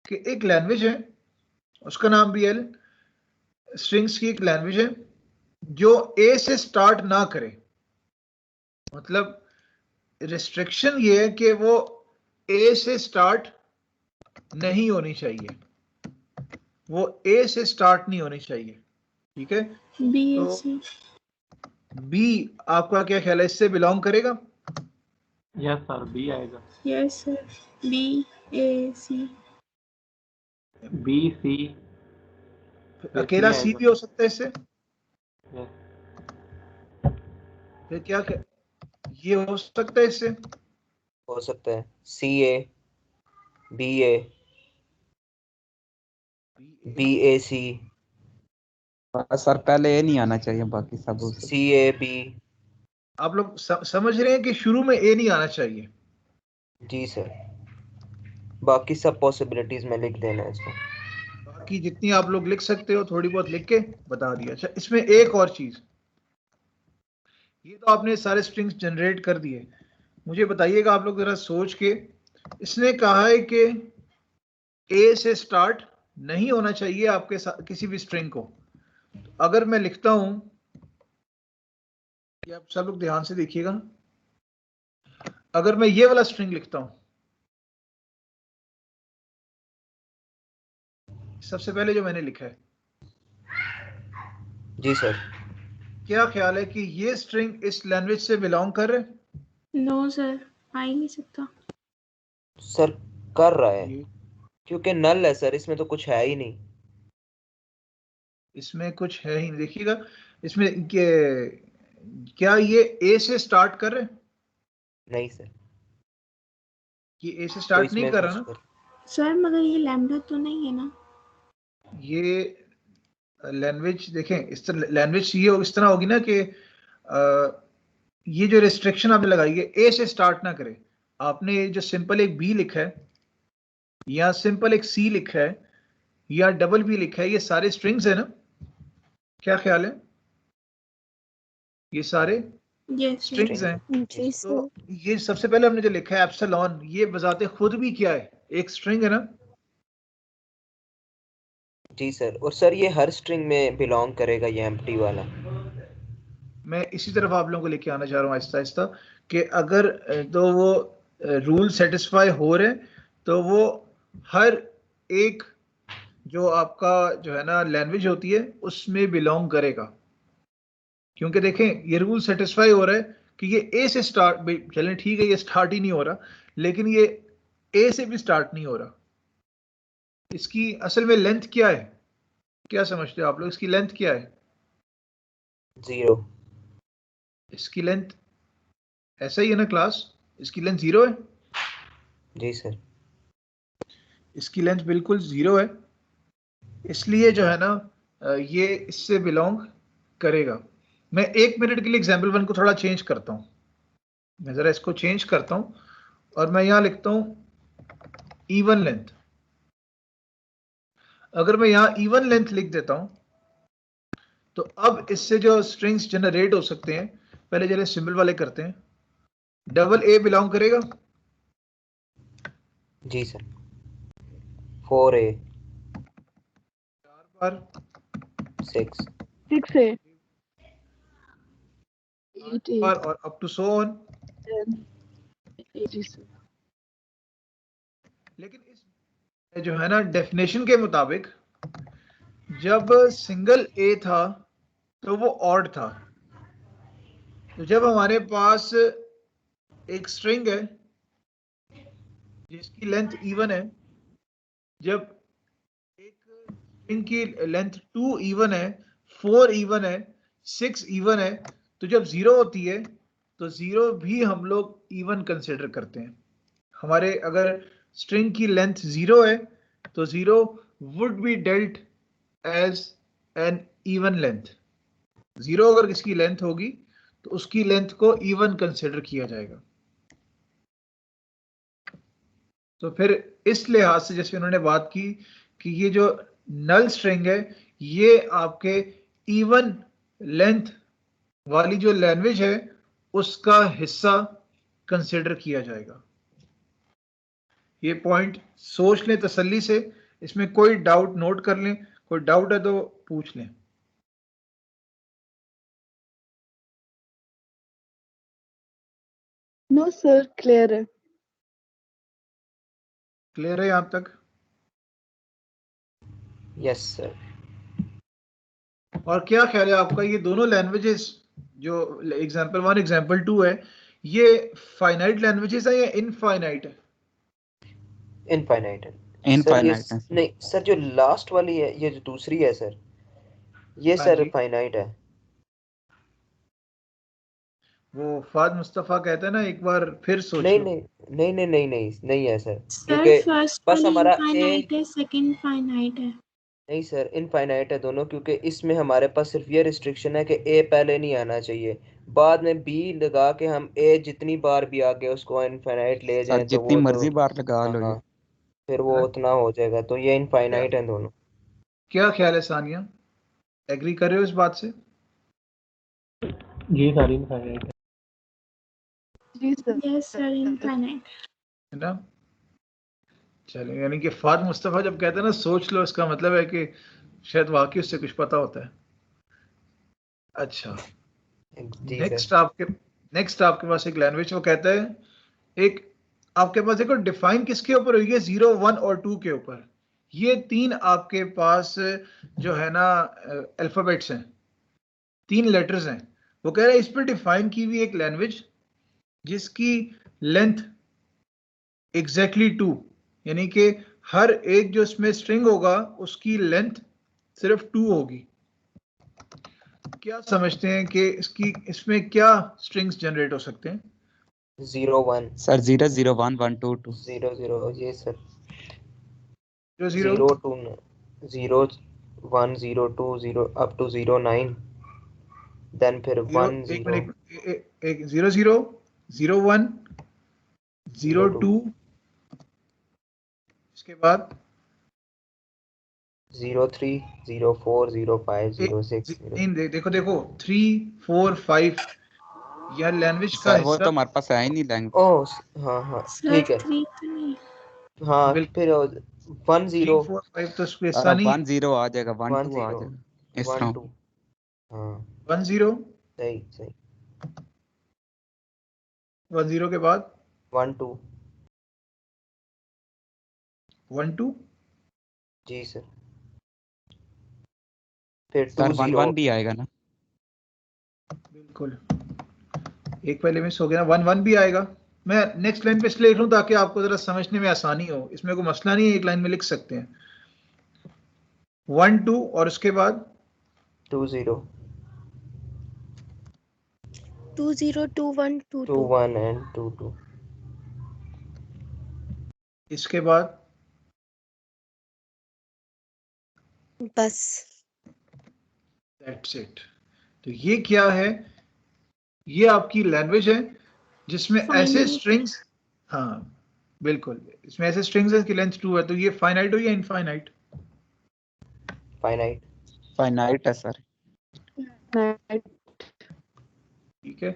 कि एक लैंग्वेज है, उसका नाम भी एल, स्ट्रिंग्स की एक लैंग्वेज है जो ए से स्टार्ट ना करे। मतलब रिस्ट्रिक्शन ये है कि वो ए से स्टार्ट नहीं होनी चाहिए, वो ए से स्टार्ट नहीं होनी चाहिए। ठीक है, बी, तो सी। बी आपका क्या ख्याल है, इससे बिलोंग करेगा? यस सर, बी आएगा। यस सर, बी, ए, सी। बी, सी, अकेला सी भी हो सकता है इससे? यस। फिर क्या ये हो सकता है इससे? हो सकता है सी ए, B A, B A C, sir पहले ये नहीं आना चाहिए, बाकी सब हो सकता सी ए बी। आप लोग समझ रहे हैं कि शुरू में ए नहीं आना चाहिए? जी सर, बाकी सब पॉसिबिलिटीज में लिख देना इसको। बाकी जितनी आप लोग लिख सकते हो थोड़ी बहुत लिख के बता दिया। अच्छा, इसमें एक और चीज, ये तो आपने सारे स्ट्रिंग्स जनरेट कर दिए, मुझे बताइएगा आप लोग जरा सोच के, इसने कहा है कि ए से स्टार्ट नहीं होना चाहिए आपके किसी भी स्ट्रिंग को। तो अगर मैं लिखता हूं, ये आप सब लोग ध्यान से देखिएगा, अगर मैं ये वाला स्ट्रिंग लिखता हूं, सबसे पहले जो मैंने लिखा है, जी सर। क्या ख्याल है कि ये स्ट्रिंग इस लैंग्वेज से बिलोंग कर रहे? नो सर, आ ही नहीं सकता। सर कर रहा है, क्योंकि नल है सर, इसमें तो कुछ है ही नहीं। इसमें कुछ है ही नहीं। देखिएगा इसमें क्या ये ए से स्टार्ट कर रहे? नहीं सर। ये ए से तो स्टार्ट नहीं इसमें कर रहा ना, कुछ सर मगर ये लैम्डा तो नहीं है ना? ये लैंग्वेज देखें, इस तरह लैंग्वेज ये इस तरह होगी ना कि ये जो रिस्ट्रिक्शन आपने लगाई है ए से स्टार्ट ना करे। आपने ये जो सिंपल एक बी लिखा है या सिंपल एक सी लिखा है या डबल बी लिखा है, ये सारे स्ट्रिंग्स है ना? क्या ख्याल है? ये सारे यस सर। स्ट्रिंग्स हैं। जी तो सर। ये सबसे पहले हमने जो लिखा है एप्सिलॉन, ये बजाते खुद भी क्या है? एक स्ट्रिंग है ना? जी सर। और सर ये हर स्ट्रिंग में बिलोंग करेगा ये एम्प्टी वाला? मैं इसी तरफ आप लोगों को लेके आना चाह रहा हूँ आहिस्ता आहिस्ता कि अगर तो वो रूल सेटिस्फाई हो रहे तो वो हर एक जो आपका जो है ना लैंग्वेज होती है उसमें बिलोंग करेगा। क्योंकि देखें ये रूल सेटिस्फाई हो रहा है कि ये ए से स्टार्ट, चलें ठीक है ये स्टार्ट ही नहीं हो रहा, लेकिन ये ए से भी स्टार्ट नहीं हो रहा। इसकी असल में लेंथ क्या है? क्या समझते हो आप लोग, इसकी लेंथ क्या है? 0। इसकी लेंथ ऐसा ही है ना क्लास, इसकी लेंथ 0 है। जी सर। इसकी लेंथ बिल्कुल 0 है, इसलिए जो है ना ये इससे बिलोंग करेगा। मैं 1 मिनट के लिए एग्जाम्पल 1 को थोड़ा चेंज करता हूँ, मैं ज़रा इसको चेंज करता हूँ और मैं यहाँ लिखता हूँ इवन लेंथ। अगर मैं यहाँ इवन लेंथ लिख देता हूँ तो अब इससे जो स्ट्रिंग्स जनरेट हो सकते हैं, पहले चले सिंबल वाले करते हैं। डबल ए बिलोंग करेगा? जी सर। 4A 4 बार 6 6 है, 8 8 है, बार और अप टू सो ऑन। 10 जी सर। लेकिन इस जो है ना डेफिनेशन के मुताबिक जब सिंगल ए था तो वो ऑड था। तो जब हमारे पास एक स्ट्रिंग है जिसकी लेंथ इवन है, जब एक स्ट्रिंग की लेंथ 2 इवन है, 4 इवन है, 6 इवन है, तो जब 0 होती है तो 0 भी हम लोग इवन कंसिडर करते हैं। हमारे अगर स्ट्रिंग की लेंथ 0 है तो 0 would be dealt as an even length. 0 अगर किसकी लेंथ होगी तो उसकी लेंथ को इवन कंसिडर किया जाएगा। तो फिर इस लिहाज से जैसे उन्होंने बात की कि ये जो नल स्ट्रिंग है ये आपके इवन लेंथ वाली जो लैंग्वेज है उसका हिस्सा कंसिडर किया जाएगा। ये पॉइंट सोच लें तसल्ली से, इसमें कोई डाउट नोट कर लें, कोई डाउट है तो पूछ लें। नो सर, क्लियर है। क्लियर है यहां तक? Yes sir. और क्या ख्याल है आपका, ये दोनों लैंग्वेजेस जो एग्जांपल 1 एग्जांपल 2 है, ये फाइनाइट लैंग्वेजेस है या इनफाइनाइट है? इनफाइनाइट है सर। ये इनफाइनाइट है। नहीं सर, जो लास्ट वाली है ये जो दूसरी है सर, ये हाँ सर जी, फाइनाइट है। वो फाद मुस्तफा कहता है ना एक बार फिर सोच नहीं लो। नहीं नहीं नहीं नहीं नहीं नहीं है सर, सर क्योंकि फर्स्ट बस वाली हमारा ए, इनफाइनाइट है, सेकंड फाइनाइट है। नहीं सर इनफाइनाइट है दोनों, क्योंकि इसमें हमारे पास सिर्फ ये रिस्ट्रिक्शन है कि ए पहले नहीं आना चाहिए, बाद में बी लगा के हम ए जितनी बार भी आगे उसको इनफाइनाइट ले सर जाएं तो जितनी वो तो मर्जी बार लगा हाँ लो हाँ ये। फिर है वो ना? उतना हो जाएगा। तो ये क्या इनफाइनाइट है दोनों। क्या ख्याल है सानिया, एग्री कर रहे हो इस बात से? जी सर इनफाइनाइट है। जी सर। Yes sir infinite. है ना? चलिए, यानी कि फाद मुस्तफा जब कहते हैं ना सोच लो, इसका मतलब है कि शायद वाकई उससे कुछ पता होता है। अच्छा, जी नेक्स्ट सर। आपके पास एक लैंग्वेज वो कहता है, एक आपके पास देखो डिफाइन किसके ऊपर हुई है, 0, 1 और 2 के ऊपर। ये 3 आपके पास जो है ना अल्फाबेट्स हैं, 3 लेटर्स हैं। वो कह रहे हैं इस पर डिफाइन की हुई एक लैंग्वेज जिसकी लेंथ एग्जैक्टली 2, यानी कि हर एक जो इसमें स्ट्रिंग होगा उसकी लेंथ सिर्फ 2 होगी। क्या समझते हैं कि इसमें क्या स्ट्रिंग्स जनरेट हो सकते हैं? 01 सर 00112 00 ये सर 0 0 102 0 up to 09 then फिर 1 एक 0 मिनट एक 00 01 02 इसके बाद 03 04 05 06 नहीं देखो देखो 3 4 5 यह लैंग्वेज का सर वो हिस्सा तो हमारे पास है ही नहीं लैंग्वेज। ओह हाँ हाँ सर ठीक है 3 तो नहीं। हाँ बिल्कुल। फिर 10 3 4 5 तो इसका हिस्सा सर नहीं है। 10 आ जाएगा 12 आ 10 जाएगा इस 1 तरह 2 हाँ 10 सही सही 10 के बाद 1 2 1 2 जी सर फिर 2 सर 0 11 भी आएगा ना। बिल्कुल एक पहले मिस हो गया ना 1 1 भी आएगा। मैं नेक्स्ट लाइन पे इसलिए लिख लूं ताकि आपको जरा समझने में आसानी हो, इसमें कोई मसला नहीं है, एक लाइन में लिख सकते हैं 1 2 और उसके बाद 2 0 2 0 2 1 2 2 2 1 and 2 2 इसके बाद बस। That's it. तो ये क्या है, ये आपकी लैंग्वेज है जिसमें ऐसे Finite. स्ट्रिंग्स, हाँ बिल्कुल, इसमें ऐसे स्ट्रिंग्स है कि लेंथ 2 है, तो ये फाइनाइट हो या इनफाइनाइट? फाइनाइट फाइनाइट है सर। ठीक है,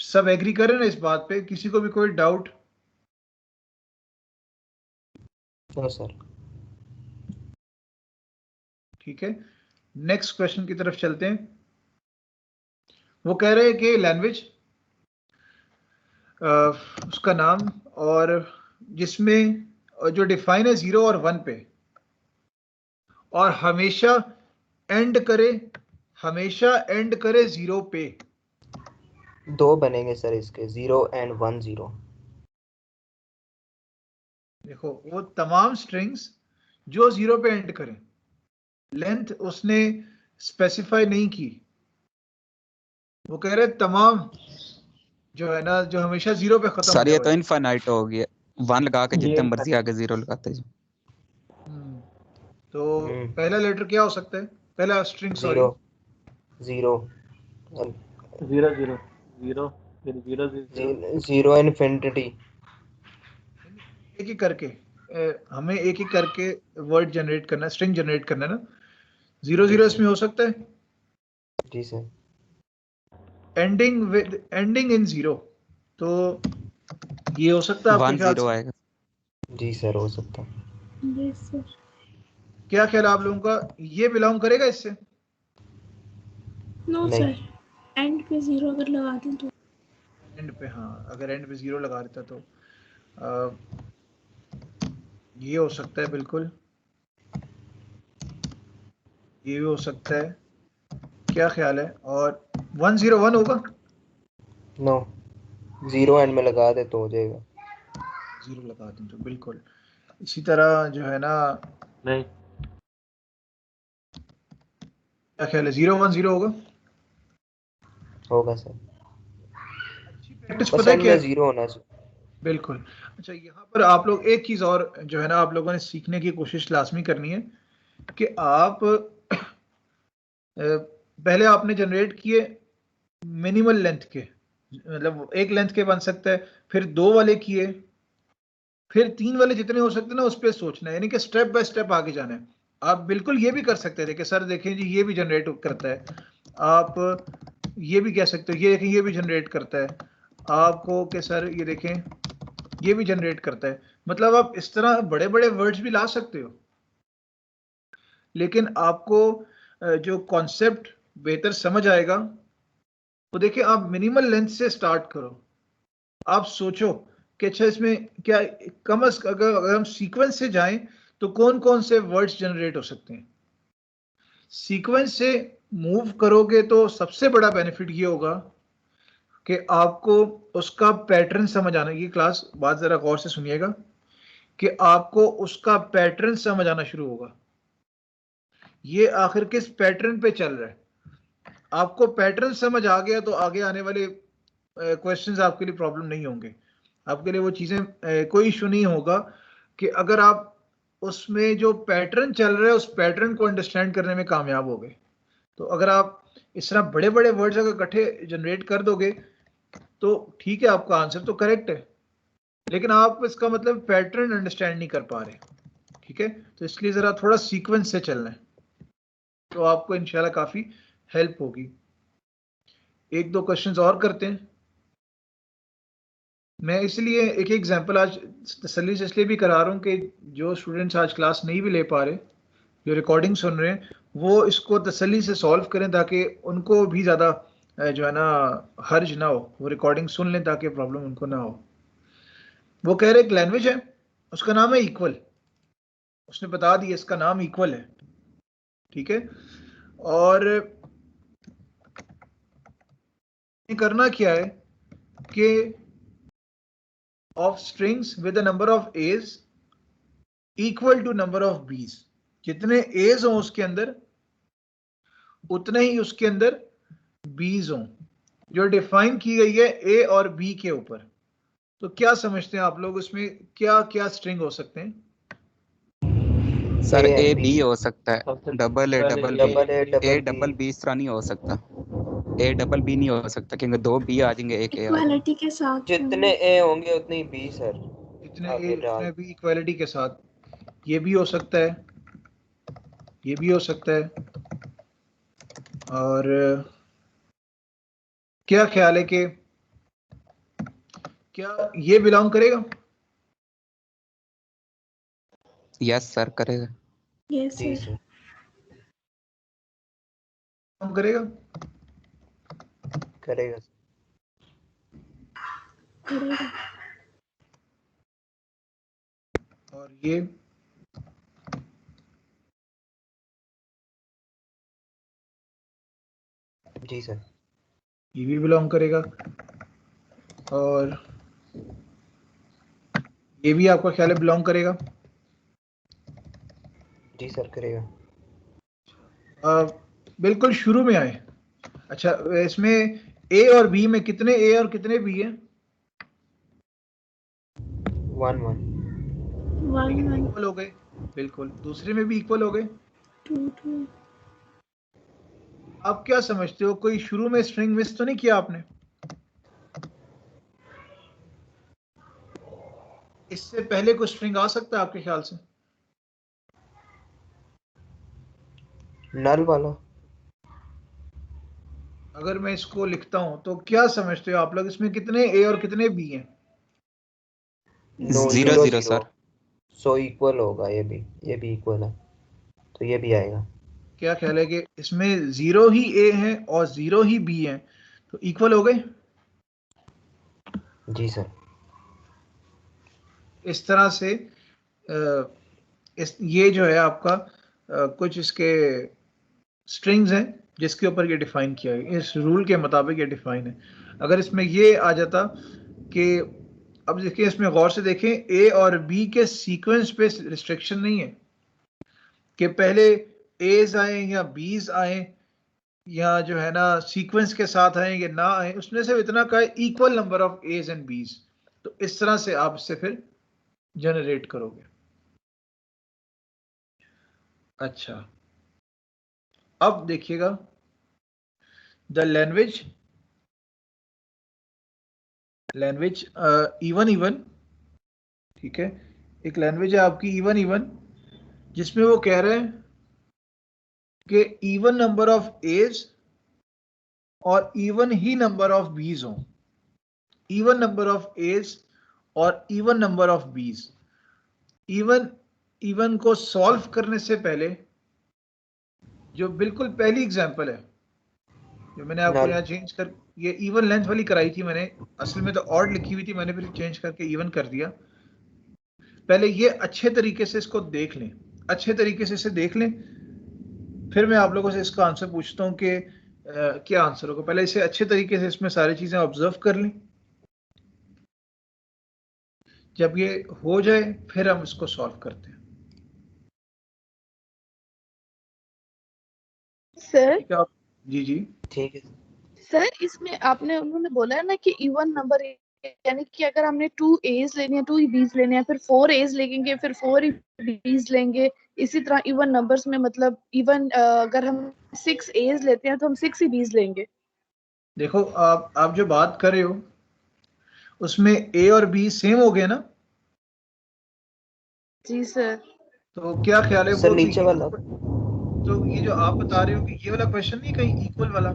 सब एग्री करें ना इस बात पे, किसी को भी कोई डाउट? नो सर ठीक है, नेक्स्ट क्वेश्चन की तरफ चलते हैं। वो कह रहे हैं कि लैंग्वेज उसका नाम और जिसमें जो डिफाइन है 0 और 1 पे, और हमेशा एंड करे 0 पे। दो बनेंगे सर इसके 0 and 1 0 देखो वो तमाम स्ट्रिंग्स जो 0 पे एंड करें, लेंथ उसने स्पेसिफाई नहीं की, वो कह रहे तमाम जो है ना, जो हमेशा 0 पे खत्म सर होने ये तो वाले। इनफाइनाइट हो गया, 1 लगा के जितने मर्जी आगे 0 लगाते जाओ। तो पहला लेटर क्या हो सकता है, पहला स्ट्रिंग, सॉरी 0 0 0 0 फिर 0 0 0 इन्फिनिटी एक एक करके हमें एक एक करके वर्ड जनरेट करना है, स्ट्रिंग जनरेट करना है ना। 0 0 इसमें हो सकता है जी सर एंडिंग इन 0, तो ये हो सकता है आपके 1 ख्याल 0 से? आएगा। जी सर हो सकता यस सर। क्या ख्याल है आप लोगों का, ये बिलोंग करेगा इससे? नो नहीं। सर, एंड पे 0 अगर लगा दें तो। एंड पे, हाँ अगर एंड पे 0 लगा देता तो ये हो सकता है, बिल्कुल ये भी हो सकता है। क्या ख्याल है? और 101 होगा? नो 0 एंड में लगा दे तो हो जाएगा 0 लगा दें तो बिल्कुल। इसी तरह जो है ना, नहीं क्या ख्याल है, 010 होगा? होगा सर अच्छी प्रैक्टिस बस पता है एंड क्या में है? 0 होना चाहिए बिल्कुल। अच्छा, यहाँ पर आप लोग एक चीज और जो है ना, आप लोगों ने सीखने की कोशिश लाजमी करनी है कि आप पहले आपने जनरेट किए मिनिमल लेंथ के, मतलब एक लेंथ के बन सकता है, फिर 2 वाले किए, फिर 3 वाले जितने हो सकते हैं ना, उस पर सोचना है, यानी कि स्टेप बाय स्टेप आगे जाना है। आप बिल्कुल ये भी कर सकते हैं, देखिए सर देखें जी ये भी जनरेट करता है, आप ये भी कह सकते हो, ये देखें ये भी जनरेट करता है, आपको कि सर ये देखें ये भी जनरेट करता है, मतलब आप इस तरह बड़े बड़े वर्ड्स भी ला सकते हो। लेकिन आपको जो कॉन्सेप्ट बेहतर समझ आएगा, तो देखिए आप मिनिमल लेंथ से स्टार्ट करो, आप सोचो कि अच्छा इसमें क्या कम अज अगर हम सीक्वेंस से जाएं तो कौन कौन से वर्ड्स जनरेट हो सकते हैं। सीक्वेंस से मूव करोगे तो सबसे बड़ा बेनिफिट ये होगा कि आपको उसका पैटर्न समझ आना, ये क्लास बात जरा गौर से सुनिएगा, कि आपको उसका पैटर्न समझ आना शुरू होगा, ये आखिर किस पैटर्न पे चल रहा है। आपको पैटर्न समझ आ गया तो आगे आने वाले क्वेश्चंस आपके लिए प्रॉब्लम नहीं होंगे, आपके लिए वो चीज़ें कोई इशू नहीं होगा कि अगर आप उसमें जो पैटर्न चल रहा है उस पैटर्न को अंडरस्टैंड करने में कामयाब हो गए। तो अगर आप इस तरह बड़े बड़े वर्ड्स अगर इकट्ठे जनरेट कर दोगे तो ठीक है, आपका आंसर तो करेक्ट है, लेकिन आप इसका मतलब पैटर्न अंडरस्टैंड नहीं कर पा रहे, ठीक है। तो इसलिए ज़रा थोड़ा सीक्वेंस से चलना है, तो आपको इंशाल्लाह काफ़ी हेल्प होगी। एक दो क्वेश्चंस और करते हैं। मैं इसलिए एक एग्जांपल आज तसल्ली से इसलिए भी करा रहा हूँ कि जो स्टूडेंट्स आज क्लास नहीं भी ले पा रहे, जो रिकॉर्डिंग सुन रहे हैं, वो इसको तसल्ली से सॉल्व करें ताकि उनको भी ज़्यादा जो है ना हर्ज ना हो, वो रिकॉर्डिंग सुन लें ताकि प्रॉब्लम उनको ना हो। वो कह रहे एक लैंग्वेज है, उसका नाम है इक्वल, उसने बता दिया इसका नाम इक्वल है, ठीक है। और करना क्या है कि of strings with the number of A's equal to number of B's, जितने एज हों उसके अंदर उतने ही उसके अंदर बीज हों, जो डिफाइन की गई है ए और बी के ऊपर। तो क्या समझते हैं आप लोग, उसमें क्या क्या स्ट्रिंग हो सकते हैं? Sir A A and B। B हो सकता है, सबसे डबल ए पहले double A, B, double A A double double B. B इस तरह नहीं हो सकता, ए डबल बी नहीं हो सकता क्योंकि दो बी आ जाएंगे एक ए आ जाएगा। इक्वालिटी के साथ जितने ए होंगे उतने ही बी सर जितने ए आगे डाल। उतने बी इक्वालिटी के साथ। ये भी हो सकता है, ये भी हो सकता है। और क्या ख्याल है कि क्या ये बिलोंग करेगा? यस सर करेगा। यस जी सर सर। बिलोंग करेगा? करेगा। करेगा। और ये जी सर। ये भी बिलोंग करेगा। और ये भी आपका ख्याल है बिलोंग करेगा? जी सर करेगा। बिल्कुल शुरू में आए। अच्छा, इसमें ए और बी में कितने ए और कितने बी हैं? 1 1। 1 1 इक्वल हो गए, बिल्कुल। दूसरे में भी इक्वल हो गए। 2 2 आप क्या समझते हो, कोई शुरू में स्ट्रिंग मिस तो नहीं किया आपने? इससे पहले कोई स्ट्रिंग आ सकता है आपके ख्याल से? नल वाला। अगर मैं इसको लिखता हूं तो क्या समझते हो आप लोग, इसमें कितने ए और कितने बी हैं? No 0 0 0 sir. सो इक्वल होगा, ये भी इक्वल है तो ये भी आएगा। क्या ख्याल है कि इसमें 0 ही ए है और 0 ही बी है, तो इक्वल हो गए? जी सर। इस तरह से ये जो है आपका कुछ इसके स्ट्रिंग्स हैं जिसके ऊपर ये डिफाइन किया है, इस रूल के मुताबिक ये डिफाइन है। अगर इसमें ये आ जाता कि, अब देखिए इसमें गौर से देखें, ए और बी के सीक्वेंस पे रिस्ट्रिक्शन नहीं है कि पहले एज आए या बीज आए या जो है ना सीक्वेंस के साथ आए या ना आए, उसने सिर्फ इतना कहा equal number of A's and B's. तो इस तरह से आप इससे फिर जनरेट करोगे। अच्छा, अब देखिएगा द लैंग्वेज इवन, ठीक है। एक लैंग्वेज है आपकी इवन जिसमें वो कह रहे हैं कि इवन नंबर ऑफ एज और इवन ही नंबर ऑफ बीज हो, इवन नंबर ऑफ एज और इवन नंबर ऑफ बीज। इवन को सॉल्व करने से पहले जो बिल्कुल पहली एग्जांपल है जो मैंने आपको नल। यहाँ चेंज कर, ये इवन लेंथ वाली कराई थी मैंने, असल में तो ऑड लिखी हुई थी, मैंने फिर चेंज करके इवन कर दिया। पहले ये अच्छे तरीके से इसको देख लें, अच्छे तरीके से इसे देख लें, फिर मैं आप लोगों से इसका आंसर पूछता हूँ कि क्या आंसर होगा। पहले इसे अच्छे तरीके से इसमें सारी चीजें ऑब्जर्व कर लें, जब ये हो जाए फिर हम इसको सॉल्व करते हैं। सर ठीक है आप? जी जी। ठीक है सर इसमें आपने उन्होंने बोला है ना कि इवन नंबर, यानी कि अगर हमने 2 A's लेने हैं 2 B's लेने हैं फिर 4 A's लेंगे फिर 4 B's लेंगे, इसी तरह इवन नंबर्स में मतलब इवन अगर हम 6 A's लेते हैं तो हम 6 ही B's लेंगे। देखो आप जो बात कर रहे हो उसमें ए और बी सेम हो गए ना? जी सर। तो क्या ख्याल है सर वो नीचे वाला तो ये जो आप बता रहे हो कि ये वाला क्वेश्चन नहीं कहीं इक्वल वाला,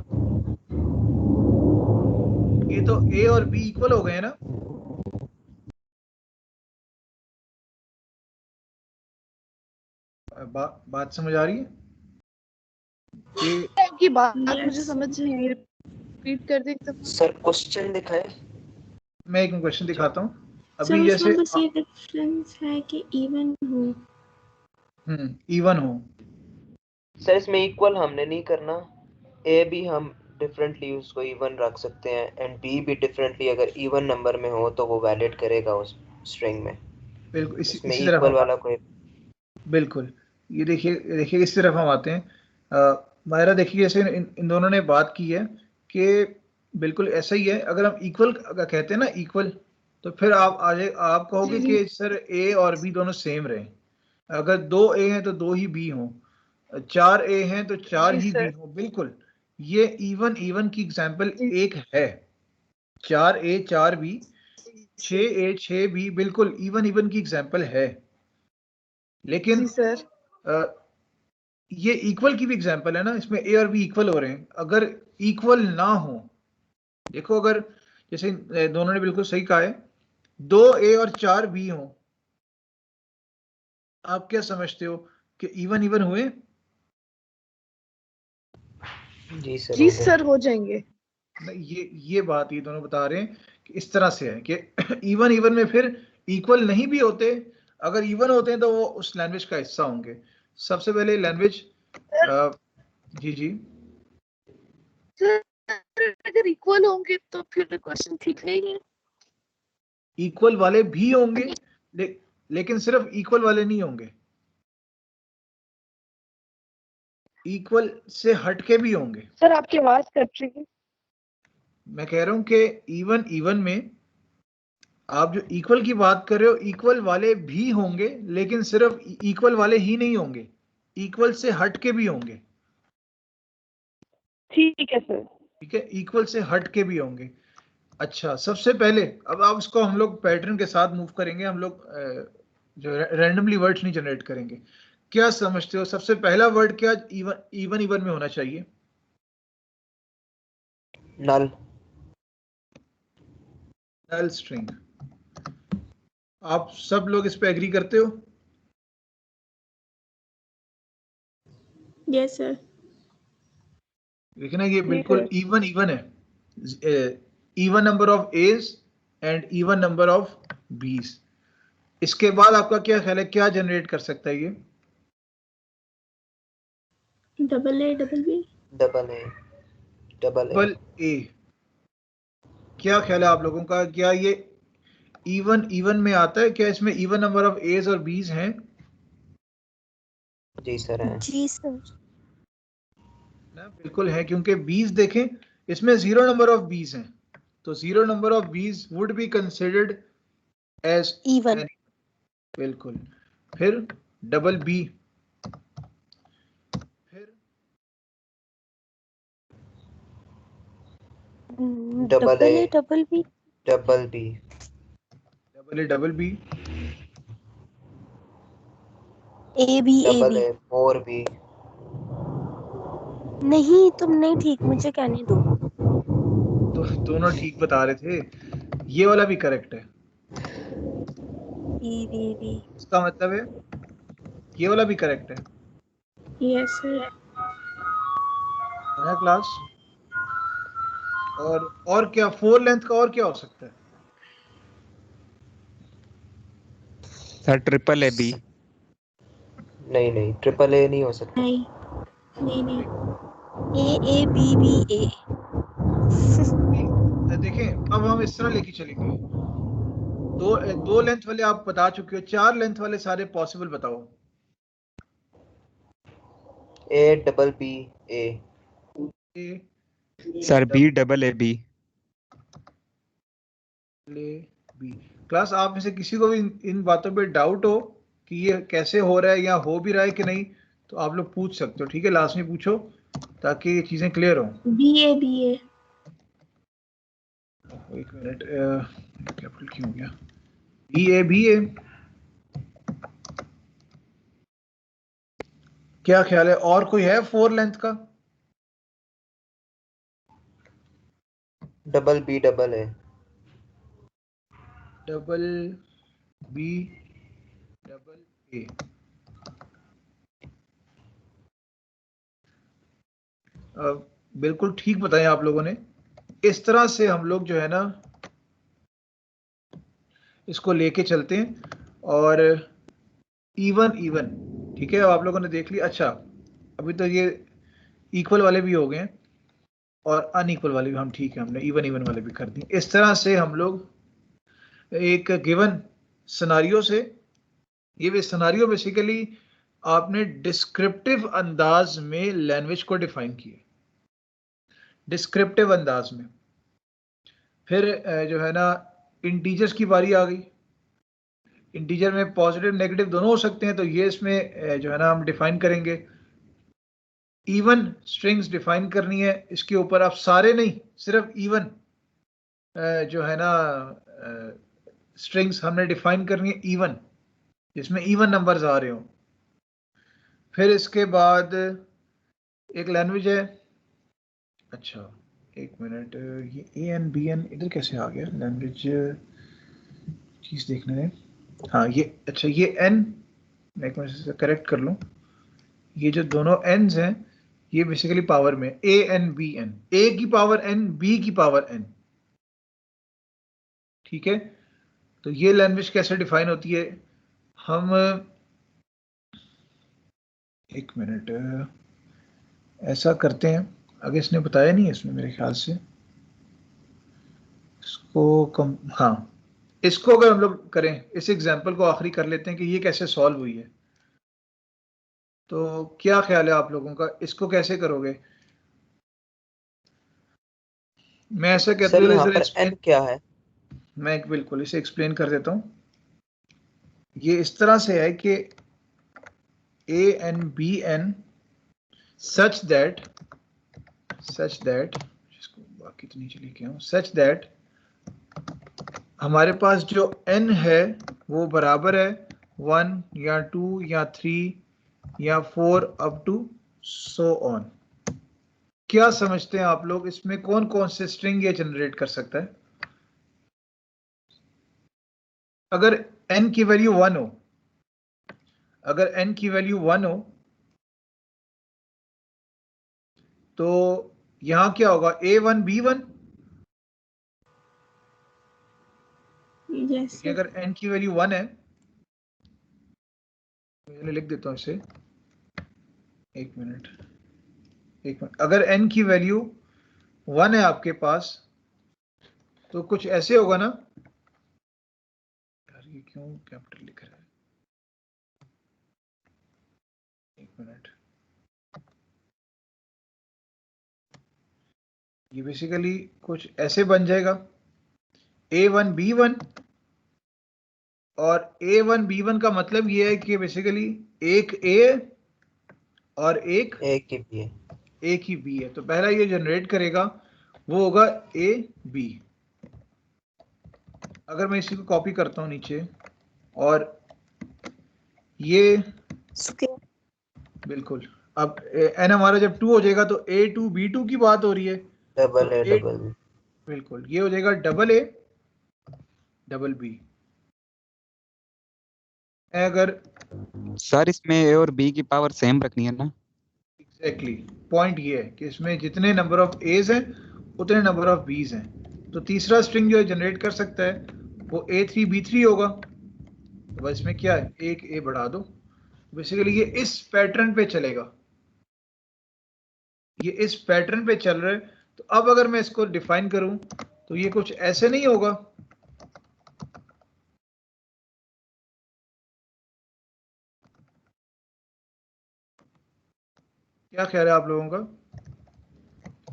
ये तो ए और बी इक्वल हो गए ना? बात समझ आ रही है? आपकी बात Yes. मुझे समझ नहीं आई, रिपीट कर दे एकदम। सर क्वेश्चन दिखाए। मैं एक क्वेश्चन दिखाता हूँ सर अभी, जैसे उसमें बस ये डिफरेंस है कि इवन हो। इवन हो। सर इसमें इक्वल हमने नहीं करना, ए भी हम डिफरेंटली उसको इवन रख सकते हैं एंड बी भी डिफरेंटली अगर इवन नंबर में हो तो वो वैलिड करेगा उस स्ट्रिंग में। बिल्कुल इसमें इसी तरफ इक्वल हम वाला कोई बिल्कुल ये देखिए इस तरफ हम आते हैं। मायरा देखिए जैसे इन दोनों ने बात की है कि बिल्कुल ऐसा ही है। अगर हम इक्वल कहते हैं ना इक्वल, तो फिर आप कहोगे कि सर ए और बी दोनों सेम रहे। अगर 2 ए हैं तो 2 ही बी हों, 4 ए हैं तो 4 जी ही बी सर। हों। बिल्कुल ये इवन की एग्जांपल एक है, 4 ए 4 बी, 6 ए 6 बी, बिल्कुल इवन की एग्जांपल है। लेकिन जी सर। ये इक्वल की भी एग्जांपल है ना, इसमें ए और बी इक्वल हो रहे हैं। अगर इक्वल ना हो, देखो अगर जैसे दोनों ने बिल्कुल सही कहा है, 2 ए और 4 बी हो, आप क्या समझते हो कि इवन हुए? जी सर जी हो गए। सर हो जाएंगे। नहीं, ये बात ये दोनों बता रहे हैं कि इस तरह से है कि इवन में फिर इक्वल नहीं भी होते। अगर इवन होते हैं तो वो उस लैंग्वेज का हिस्सा होंगे। सबसे पहले लैंग्वेज जी जी सर अगर इक्वल होंगे तो फिर क्वेश्चन ठीक नहीं है। इक्वल वाले भी होंगे, लेकिन सिर्फ इक्वल वाले नहीं होंगे, इक्वल से हटके भी होंगे। सर आपकी आवाज कट रही है। मैं कह रहा हूं कि इवन में आप जो इक्वल की बात कर रहे हो, इक्वल वाले भी होंगे, लेकिन सिर्फ इक्वल वाले ही नहीं होंगे, इक्वल से हटके भी होंगे। ठीक है सर। ठीक है, इक्वल से हटके भी होंगे। अच्छा, सबसे पहले अब आप उसको हम लोग पैटर्न के साथ मूव करेंगे। हम लोग जो रैंडमली वर्ड्स नहीं जनरेट करेंगे। क्या समझते हो सबसे पहला वर्ड क्या इवन में होना चाहिए? नल। Null string. आप सब लोग इस पे एग्री करते हो? Yes sir. देखना ये बिल्कुल इवन है। Even number of A's and even number of B's. इसके बाद आपका क्या ख्याल है, क्या जनरेट कर सकता है ये? Double A double B. Double A. Double A. क्या ख्याल है आप लोगों का, क्या ये इवन में आता है? क्या इसमें इवन नंबर ऑफ एज और बीज हैं? जी सर है। जी सर। ना बिल्कुल है, क्योंकि बीज देखें इसमें 0 नंबर ऑफ बीज हैं, तो 0 number of B's would be considered as even. बिल्कुल। फिर डबल बी, फिर double A double B. Double B double A double B, A B double A four B. नहीं, तुम नहीं ठीक, मुझे कहने दो। तो दोनों ठीक बता रहे थे। ये वाला भी करेक्ट है। B B B. इसका मतलब है ये वाला भी करेक्ट है यस सर। ना क्लास? और क्या 4 लेंथ का और क्या हो सकता है? Sir triple A B. नहीं ट्रिपल ए नहीं हो सकता। नहीं। A B B A. देखें अब हम इस तरह लेके चलेंगे। दो लेंथ वाले आप बता चुके हो, 4 लेंथ वाले सारे पॉसिबल बताओ। A double B A. A sir BAAB। B. Class आप में से किसी को भी इन बातों पे डाउट हो कि ये कैसे हो रहा है या हो भी रहा है कि नहीं, तो आप लोग पूछ सकते हो, ठीक है, लास्ट में पूछो ताकि ये चीजें क्लियर हो। BA एक मिनट, कैपिटल क्यों हो गया? BA क्या ख्याल है, और कोई है 4 लेंथ का? BA BA। बिल्कुल ठीक बताया आप लोगों ने। इस तरह से हम लोग जो है ना इसको लेके चलते हैं, और इवन इवन, ठीक है, अब आप लोगों ने देख लिया। अच्छा, अभी तो ये इक्वल वाले भी हो गए हैं और अनइक्वल वाले भी हम, ठीक है, हमने इवन इवन वाले भी कर दिए। इस तरह से हम लोग एक गिवन सिनारियो से, ये सिनारियो बेसिकली आपने डिस्क्रिप्टिव अंदाज में लैंग्वेज को डिफाइन किया, डिस्क्रिप्टिव अंदाज में। फिर जो है ना इंटीजर्स की बारी आ गई। इंटीजर में पॉजिटिव नेगेटिव दोनों हो सकते हैं, तो ये इसमें जो है ना हम डिफाइन करेंगे। इवन स्ट्रिंग्स डिफाइन करनी है, इसके ऊपर आप सारे नहीं, सिर्फ इवन जो है ना स्ट्रिंग्स हमने डिफाइन करनी है, इवन, जिसमें इवन नंबर्स आ रहे हो। फिर इसके बाद एक लैंग्वेज है, अच्छा एक मिनट, ये AN BN इधर कैसे आ गया? लैंग्वेज चीज देखने में, हाँ ये, अच्छा ये N, मैं एक मिनट से करेक्ट कर लूँ। ये जो दोनों N's हैं ये बेसिकली पावर में ANBN, A की पावर N, B की पावर N, ठीक है। तो ये लैंग्वेज कैसे डिफाइन होती है? हम एक मिनट ऐसा करते हैं, अगर इसने बताया नहीं है इसमें मेरे ख्याल से, इसको कम, हाँ, इसको अगर हम लोग करें, इस एग्जांपल को आखिरी कर लेते हैं कि ये कैसे सॉल्व हुई है। तो क्या ख्याल है आप लोगों का, इसको कैसे करोगे? मैं ऐसा कहता सर हूँ, यहाँ जरा पर N क्या है? मैं बिल्कुल इसे एक्सप्लेन कर देता हूँ। ये इस तरह से है कि ANBN such that इसको बाकी तो नीचे लिखे हूँ, such that हमारे पास जो n है वो बराबर है 1 या 2 या 3 या 4 अप टू सो ऑन। क्या समझते हैं आप लोग, इसमें कौन कौन से स्ट्रिंग ये जनरेट कर सकता है? अगर n की वैल्यू 1 हो, अगर n की वैल्यू 1 हो तो यहां क्या होगा? A1 B1। yes sir अगर n की वैल्यू 1 है, मैं लिख देता हूं इसे, एक मिनट, अगर n की वैल्यू 1 है आपके पास, तो कुछ ऐसे होगा ना यार, ये क्यों कैपिटल लिख रहा है? एक मिनट, ये बेसिकली कुछ ऐसे बन जाएगा A1 B1, और A1 B1 का मतलब ये है कि बेसिकली एक A और एक ही B है। तो पहला ये जनरेट करेगा वो होगा AB। अगर मैं इसी को कॉपी करता हूं नीचे, और ये बिल्कुल, अब n हमारा जब 2 हो जाएगा तो A2 B2 की बात हो रही है, तो AA बिल्कुल ये हो जाएगा AA अगर सर इसमें A और B की पावर सेम रखनी है ना? एग्जैक्टली पॉइंट ये है कि इसमें जितने नंबर ऑफ एज हैं उतने नंबर ऑफ बीज हैं। तो तीसरा स्ट्रिंग जो जनरेट कर सकता है वो A3 B3 होगा। तो बस इसमें क्या है, एक ए बढ़ा दो। बेसिकली ये इस पैटर्न पे चलेगा, ये इस पैटर्न पे चल रहा है। तो अब अगर मैं इसको डिफाइन करूं तो ये कुछ ऐसे नहीं होगा, क्या ख्याल है आप लोगों का?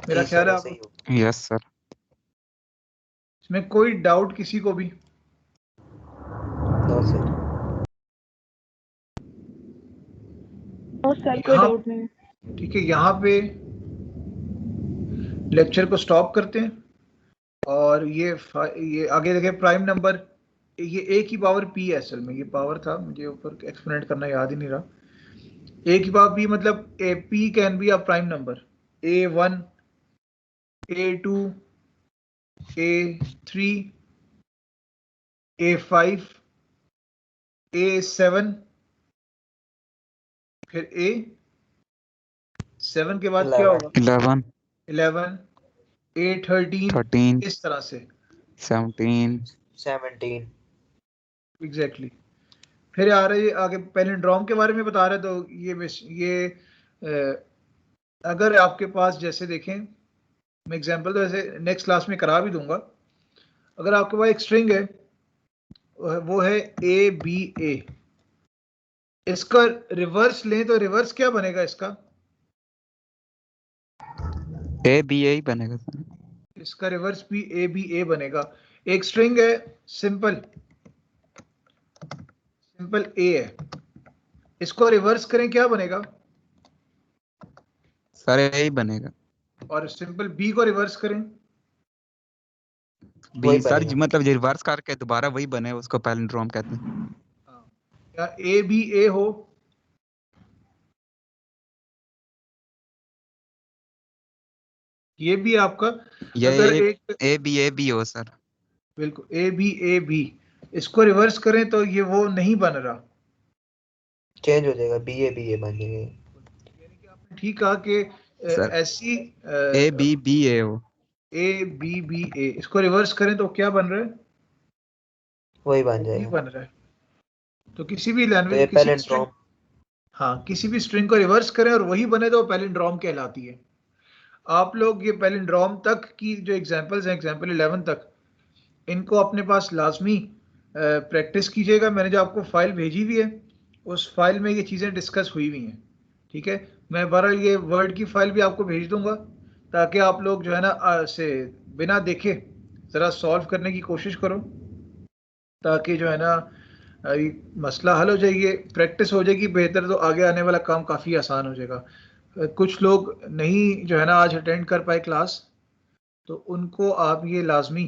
मेरा जी ख्याल सर है ऐसा ही आपको होगा। Yes sir. इसमें कोई डाउट किसी को भी? No sir. सर कोई यहाँ डाउट नहीं। ठीक है, यहाँ पे लेक्चर को स्टॉप करते हैं और ये आगे देखें प्राइम नंबर, ये ए की पावर पी है, असल में ये पावर था, मुझे ऊपर एक्सप्लेनेट करना याद ही नहीं रहा। ए की पावर पी मतलब A P can be a prime number, A1, A2, A3, A5, A7, फिर A7 के बाद क्या 11 होगा? 11 11, A13, 13 इस तरह से 17 17 एग्जैक्टली। फिर आ रही आगे पैलिंड्रोम के बारे में बता रहे, तो ये अगर आपके पास जैसे देखें, मैं एग्जांपल तो ऐसे नेक्स्ट क्लास में करा भी दूंगा। अगर आपके पास एक स्ट्रिंग है, वो है ABA, इसका रिवर्स लें तो रिवर्स क्या बनेगा इसका? ABA ही बनेगा सर। इसका रिवर्स भी ABA बनेगा। एक स्ट्रिंग है सिंपल A है, इसको रिवर्स करें क्या बनेगा? सर A ही बनेगा। और सिंपल B को रिवर्स करें? वही बी सर बनेगा। मतलब रिवर्स करके दोबारा वही बने, उसको पैलिंड्रोम कहते हैं। या ABA हो, ये भी आपका ये अगर एक ABA हो सर। बिल्कुल ABAB, इसको रिवर्स करें तो ये वो नहीं बन रहा। चेंज हो जाएगा, BA बन जाएगा। यानी कि आपने ठीक कहा कि सर ऐसी ABBA हो। ABBA, इसको रिवर्स करें तो क्या बन रहा है? वही बन वही जाएगा। बन रहा है। तो किसी भी तो लैंग्वेज ये किसी भी स्ट्रिंग, पैलिंड्रोम। हाँ किसी भी स्ट्रिंग को रिवर्स करें और वही बने तो पैलिंड्रोम कहलाती है। आप लोग ये पैलिंड्रोम तक की जो एग्जांपल्स हैं, एग्जांपल 11 तक, इनको अपने पास लाजमी प्रैक्टिस कीजिएगा। मैंने जो आपको फाइल भेजी हुई है, उस फाइल में ये चीज़ें डिस्कस हुई हुई हैं, ठीक है। मैं बहरहाल ये वर्ड की फाइल भी आपको भेज दूंगा, ताकि आप लोग जो है ना से बिना देखे ज़रा सॉल्व करने की कोशिश करो, ताकि जो है ना ये मसला हल हो जाएगी, प्रैक्टिस हो जाएगी बेहतर, तो आगे आने वाला काम काफ़ी आसान हो जाएगा। कुछ लोग नहीं जो है ना आज अटेंड कर पाए क्लास, तो उनको आप ये लाजमी